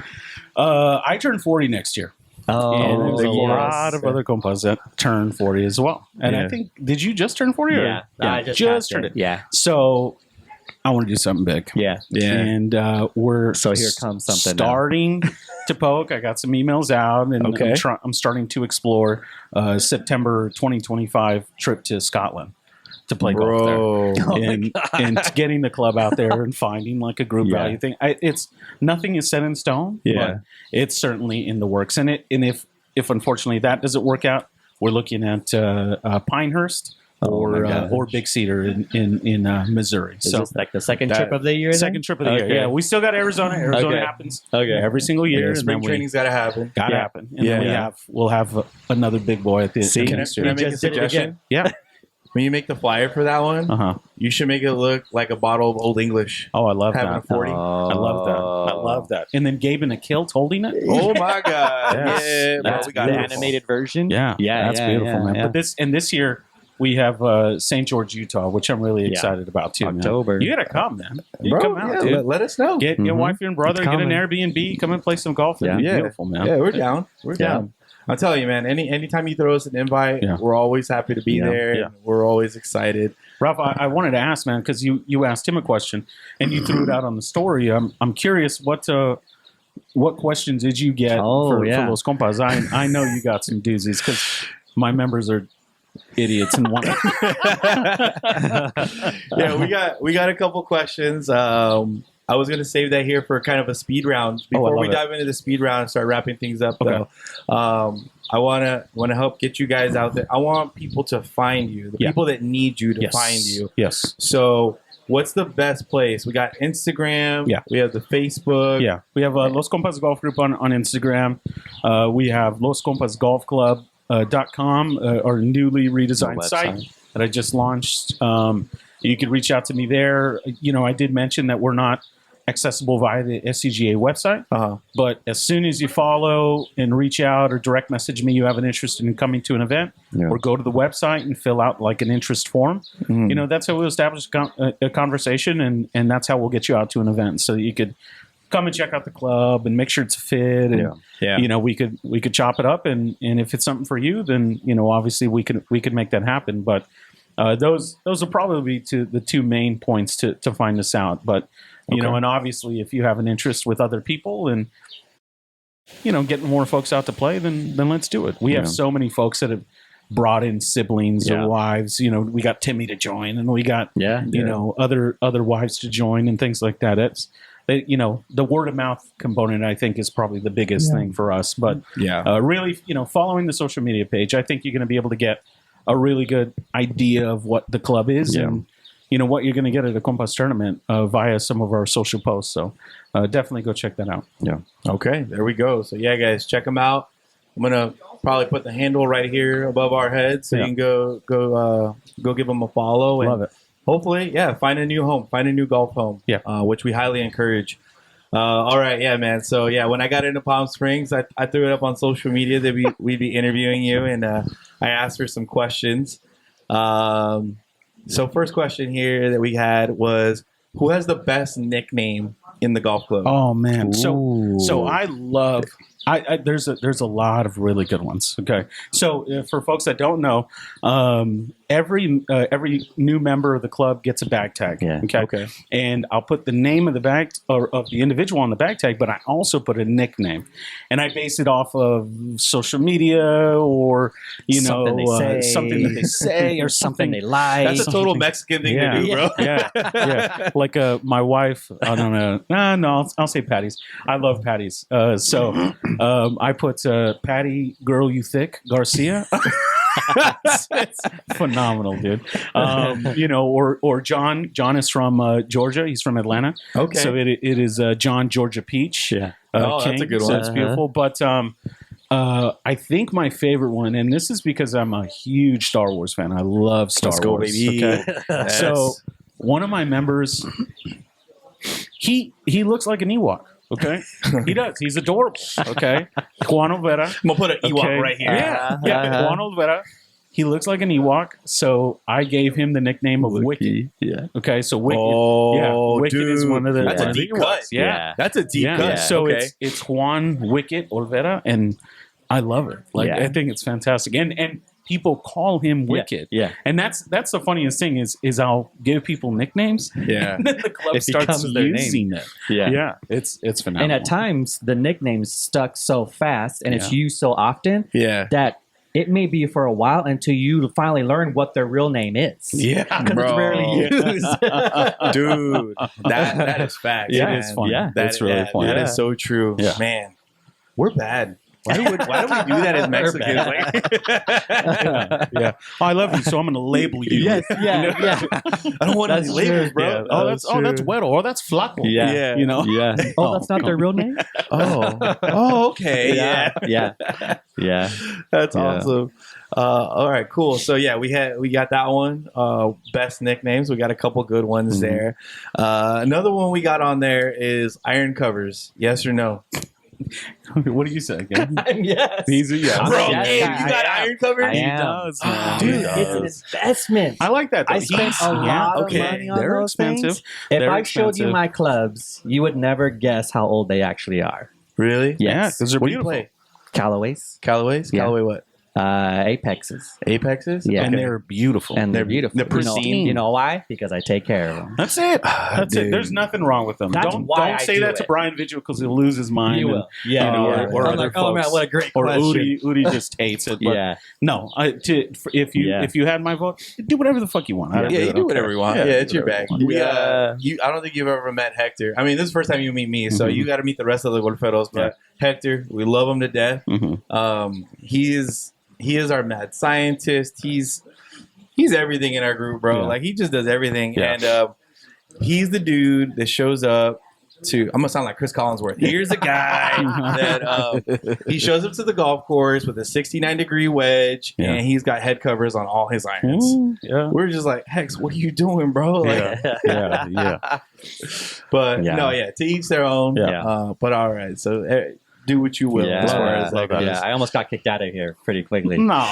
I turn 40 next year. Oh, and there's a lot of other compas that turn 40 as well. And I think, did you just turn 40? Yeah, I just turned it. Yeah. So I want to do something big. Yeah. And we're so here comes something starting to poke. I got some emails out, and I'm starting to explore September 2025 trip to Scotland. to play golf there. Bro. And getting the club out there and finding like a group value thing. It's nothing is set in stone, but it's certainly in the works. And if unfortunately that doesn't work out, we're looking at Pinehurst or Big Cedar in Missouri. Is So this like the second trip of the year? second trip of the year. Yeah, we still got Arizona. Arizona happens every single year. Spring training's got to happen. Got to happen. And then we'll have another big boy at the end. Can I make a suggestion? Yeah. When you make the flyer for that one, you should make it look like a bottle of Old English. Oh, I love having that. a 40. I love that. I love that. And then Gabe in a kilt holding it. Oh my God! Yes. Yeah, That's we got the beautiful. animated version. Yeah, that's beautiful, man. Yeah. But this year we have St. George, Utah, which I'm really excited about too. October. Man. You gotta come, man. You Bro, come out, dude. let us know. Get your wife and brother, get an Airbnb, come and play some golf. It'd be beautiful, man. Yeah, we're down. We're down. I'll tell you, man. Anytime you throw us an invite, we're always happy to be there. Yeah. And we're always excited. Ralph, I wanted to ask, man, because you asked him a question and you threw it out on the story. I'm curious, what questions did you get for Los Compas? I know you got some doozies because my members are idiots and want. we got a couple questions. I was going to save that here for kind of a speed round. Before we dive into the speed round and start wrapping things up, though, I want to help get you guys out there. I want people to find you, the people that need you to find you. Yes. So what's the best place? We got Instagram. Yeah. We have the Facebook. Yeah. We have Los Compas Golf Group on Instagram. We have Los Compas Golf Club. .com, our newly redesigned site that I just launched. You could reach out to me there. I did mention that we're not accessible via the SCGA website, but as soon as you follow and reach out or direct message me, you have an interest in coming to an event, or go to the website and fill out like an interest form. That's how we'll establish a conversation, and that's how we'll get you out to an event so that you could come and check out the club and make sure it's a fit. And, we could chop it up. And if it's something for you, then, obviously we could make that happen. But those will probably be the two main points to find us out. But, and obviously if you have an interest with other people and, getting more folks out to play, then let's do it. We have so many folks that have brought in siblings or wives. We got Timmy to join, and we got, other wives to join and things like that. The word of mouth component, I think, is probably the biggest thing for us. But really, following the social media page, I think you're going to be able to get a really good idea of what the club is and, what you're going to get at a Compas tournament via some of our social posts. So definitely go check that out. Yeah. Okay, there we go. So guys, check them out. I'm going to probably put the handle right here above our heads so you can go give them a follow. Love it. Hopefully, find a new home, find a new golf home, which we highly encourage. All right, man. So, when I got into Palm Springs, I threw it up on social media that we'd be interviewing you, and I asked for some questions. So first question here that we had was, who has the best nickname in the golf club? Oh, man. So I love... there's a lot of really good ones. Okay, so for folks that don't know, every new member of the club gets a bag tag. Okay, and I'll put the name of the bag or of the individual on the bag tag, but I also put a nickname, and I base it off of social media or something that they say or something they like. That's a total Mexican thing to do, bro. Yeah. Like my wife. I don't know. No, I'll say Patty's. I love Patty's. I put Patty Girl You Thick Garcia. It's phenomenal, dude. Or John. John is from Georgia. He's from Atlanta. Okay. So it is John Georgia Peach. Yeah. King. That's a good one. So that's beautiful. But I think my favorite one, and this is because I'm a huge Star Wars fan. I love Star Wars. Baby. Okay. So one of my members, he looks like an Ewok. Okay, he does. He's adorable. Okay, Juan Olvera. I'm gonna put an Ewok right here. Yeah. Juan Olvera. He looks like an Ewok, so I gave him the nickname of Wicket. Yeah. Okay, so Wicket. Wicket is one of the. That's a deep cut. Yeah, that's a deep cut. So it's Juan Wicket Olvera, and I love it. I think it's fantastic, and people call him Wicked. Yeah. And that's the funniest thing is I'll give people nicknames. Yeah. And then the club starts using it. Yeah. Yeah. It's phenomenal. And at times the nicknames stuck so fast and it's used so often that it may be for a while until you finally learn what their real name is. Yeah, Because it's rarely used. Dude, that is fact. Yeah, man. it's funny. Yeah. That's really funny. That is so true. Yeah. Man, we're bad. Why do we do that as Mexicans? Yeah. Oh, I love you, so I'm going to label you. Yes, yeah. I don't want any That's labels, true. bro. Yeah, that's güero. Oh, that's flaco. Yeah. You know? Yeah. Oh, that's not their real name? Oh, okay. Yeah. Yeah. That's Yeah. awesome. All right, cool. So yeah, we got that one. Best nicknames. We got a couple good ones there. Another one we got on there is iron covers. Yes or no? What do you say again? Yes. He's a yes. Bro, Yes, Gabe, I you got am. iron covers? I am. does, man. Dude, He it's an does. investment. I like that, though. I spent a lot of money on They're those expensive. things. If They're I showed you expensive. my clubs, you would never guess how old they actually are. Really? Yeah, Yes. because they're What do you beautiful. play? Callaways, Callaways? Yeah. Callaway what? Apexes. Apexes? Yeah. And Okay. they're beautiful. And they're beautiful. they're pristine. You know why? Because I take care of them. That's it. That's it. Dude. There's nothing wrong with them. That's Don't why I say do that to it. Brian Vigil because he'll lose his mind. You will. Yeah. you know, or I'm other like, oh man, folks. what a great Or question. Udi just hates it. But Yeah. no, if you had my vote, do whatever the fuck you want. I don't Yeah, you I do don't whatever care. you want. Yeah, it's your bag. whatever you want. We I don't think you've ever met Hector. I mean, this is the first time you meet me, so you got to meet the rest of the Golferos. But Hector, we love him to death. Mhm. He is our mad scientist. He's everything in our group, bro. Yeah. Like he just does everything, Yeah. and he's the dude that shows up to. I'm gonna sound like Chris Collinsworth. Here's a guy that he shows up to the golf course with a 69-degree wedge, Yeah. and he's got head covers on all his irons. Yeah. We're just like, Hex, what are you doing, bro? Like, Yeah. But Yeah. no, to each their own. Yeah. But all right, so do what you will as far as that goes. I almost got kicked out of here pretty quickly. No.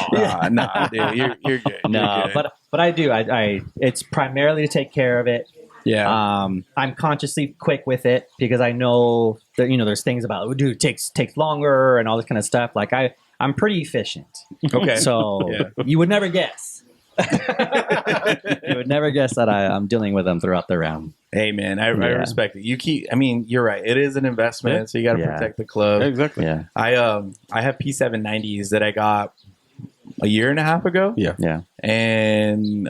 Nah, dude, you're good. No, You're good. but I do. I it's primarily to take care of it. yeah, I'm consciously quick with it because I know that there's things about dude takes longer and all this kind of stuff. Like I'm pretty efficient. okay. So Yeah. you would never guess. You would never guess that I'm dealing with them throughout the round. Hey, man, I Yeah. respect it. I mean, you're right. It is an investment, Yeah. so you got to Yeah. protect the club. Exactly. Yeah, I have P790s that I got a year and a half ago, yeah. and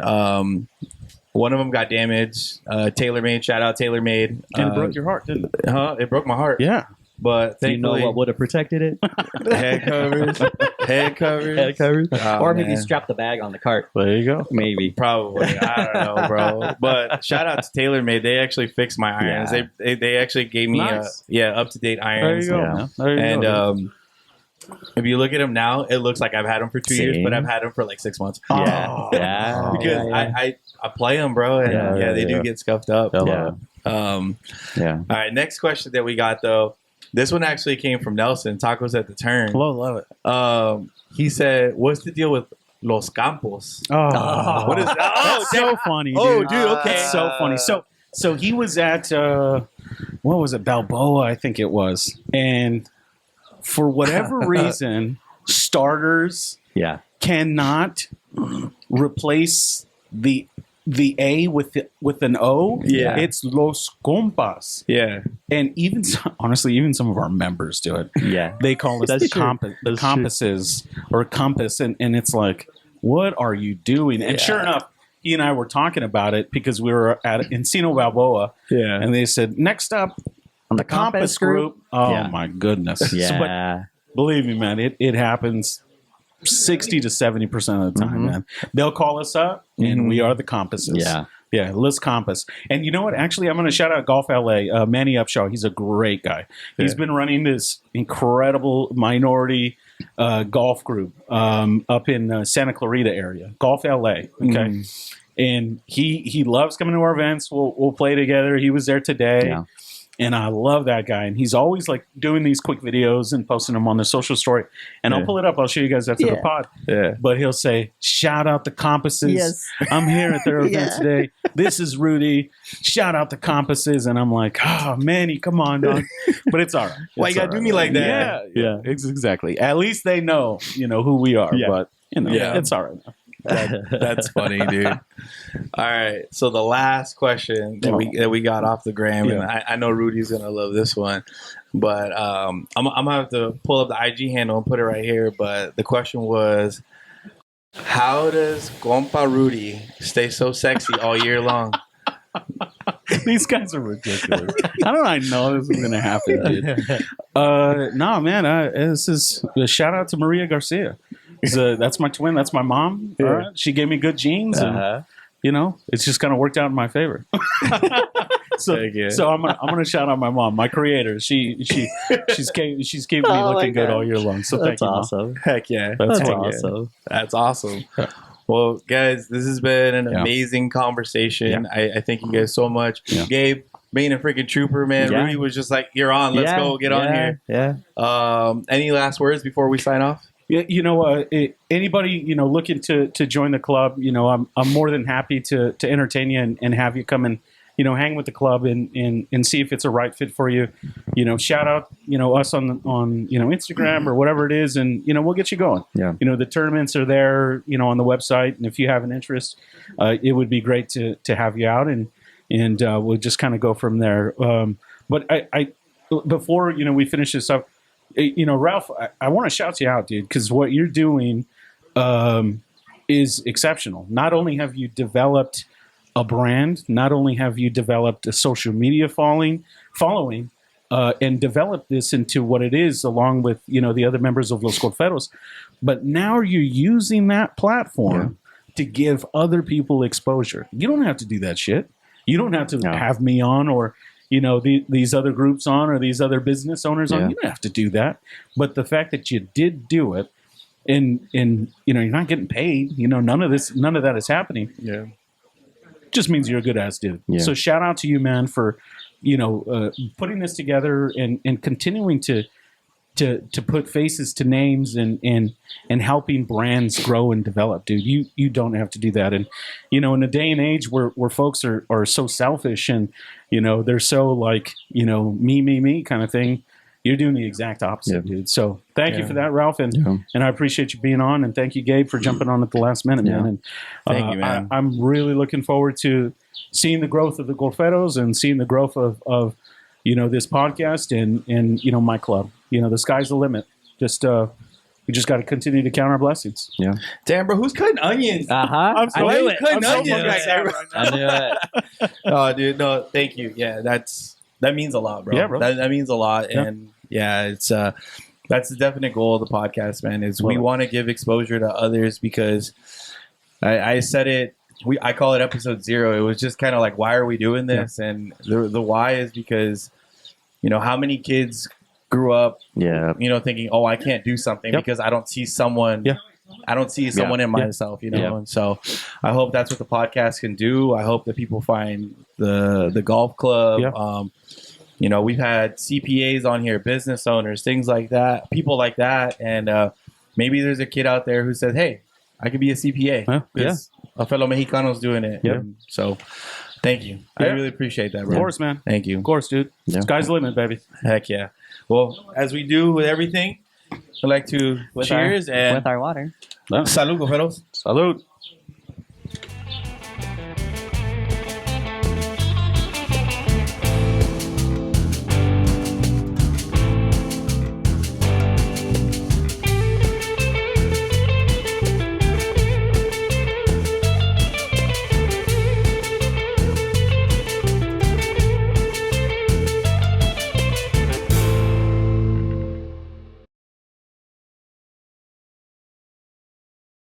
one of them got damaged. TaylorMade, shout out TaylorMade. And it broke your heart, didn't it? It broke my heart. Yeah. But Do you know thankfully, what would have protected it? head covers, head covers, Oh, or maybe man. strap the bag on the cart. There you go. Maybe. Probably. I don't know, bro. But shout out to TaylorMade. They actually fixed my irons. Yeah. They actually gave me Nice. up to date There irons. you go. Yeah. Man. There you And go. if you look at them now, it looks like I've had them for 2 years, See? but I've had them for like 6 months. Yeah. Oh. Yeah. Because yeah. I play them, bro, and Yeah, they do get scuffed up. Yeah. Yeah. All right, next question that we got though. This one actually came from Nelson. Tacos at the turn. Love it. He said, "What's the deal with Los Campos?" Oh, What is that? That's so funny, dude. Oh, dude, okay. That's so funny. So he was at what was it, Balboa, I think it was, and for whatever reason, starters Yeah. cannot replace the A with an O. Yeah. It's Los Compas, Yeah, and honestly, even some of our members do it. Yeah. They call us That's the true. the compasses or compass, and it's like, what are you doing? And sure enough, he and I were talking about it because we were at Encino Balboa, yeah. and they said next up On the Compass Group. Oh Yeah. my goodness! Yeah. But believe me, man, it happens 60 to 70% of the time, man. They'll call us up, and we are the compasses. Yeah. Yeah, Liz Compass. And you know what? Actually, I'm going to shout out Golf LA, Manny Upshaw. He's a great guy. He's been running this incredible minority golf group up in Santa Clarita area, Golf LA. Okay. And he loves coming to our events. We'll play together. He was there today. Yeah. And I love that guy. And he's always like doing these quick videos and posting them on the social story. And I'll pull it up. I'll show you guys after the pod. Yeah. But he'll say, shout out the compasses. Yes. I'm here at their event today. This is Rudy. Shout out the compasses. And I'm like, oh, Manny, come on, dog. But it's all right. Why you gotta do me like that? Yeah. Exactly. At least they know, who we are. Yeah. But, Yeah. it's all right. That's funny, dude. All right. So the last question that we got off the gram, and I know Rudy's gonna love this one, but I'm gonna have to pull up the IG handle and put it right here. But the question was, how does Compa Rudy stay so sexy all year long? These guys are ridiculous. How did I know this was going to happen, dude? No, man. This is a shout out to Maria Garcia. That's my twin. That's my mom. Yeah. All right? She gave me good genes, and it's just kind of worked out in my favor. So I'm gonna shout out my mom, my creator. She's keeping me looking good all year long. So thank you, awesome. Mom. Heck yeah. That's Heck awesome. Yeah. That's awesome. Well, guys, this has been an amazing conversation. Yeah. I thank you guys so much. Yeah. Gabe, being a freaking trooper, man. Yeah. Rudy was just like, you're on. Let's go. Get on here. Yeah. Any last words before we sign off? Yeah, anybody looking to join the club, I'm more than happy to entertain you and have you come and hang with the club and see if it's a right fit for you. Shout out us on Instagram or whatever it is, and we'll get you going. Yeah. The tournaments are there on the website, and if you have an interest, it would be great to have you out, and we'll just kind of go from there. But I before we finish this up. Ralph, I want to shout you out, dude, because what you're doing is exceptional. Not only have you developed a brand, not only have you developed a social media following, and developed this into what it is, along with the other members of Los Golferos, but now you're using that platform to give other people exposure. You don't have to do that shit. You don't have to have me on or these other groups on or these other business owners on. You don't have to do that. But the fact that you did do it and you're not getting paid, none of that is happening. Yeah. Just means you're a good ass dude. Yeah. So shout out to you, man, for, putting this together and continuing to put faces to names and helping brands grow and develop, dude. You don't have to do that. And, in a day and age where folks are so selfish and, they're so like, me kind of thing, you're doing the exact opposite, dude. So thank you for that, Ralph. And I appreciate you being on. And thank you, Gabe, for jumping on at the last minute, man. And thank you, man. I'm really looking forward to seeing the growth of the Golferos and seeing the growth of this podcast and my club. The sky's the limit. We just got to continue to count our blessings. Yeah. Damn, bro, who's cutting onions? I'm so I knew it. Cutting I'm onions. I knew it. Oh, dude, no, thank you. Yeah, that means a lot, bro. Yeah, bro. That means a lot, and it's that's the definite goal of the podcast, man. Is we want to give exposure to others because I said it. I call it episode 0. It was just kind of like, why are we doing this? And the why is because how many kids grew up, thinking, oh, I can't do something because I don't see someone. Yeah. I don't see someone in myself, and so I hope that's what the podcast can do. I hope that people find the golf club. Yeah. We've had CPAs on here, business owners, things like that, people like that, and maybe there's a kid out there who says, "Hey, I could be a CPA." A fellow Mexicano's doing it. Yeah. So, thank you. I really appreciate that, bro. Of course, man. Thank you. Of course, dude. Yeah. Sky's the limit, baby. Heck yeah. Well, as we do with everything, I'd like to cheers and with our water. Salud Golferos. Salud.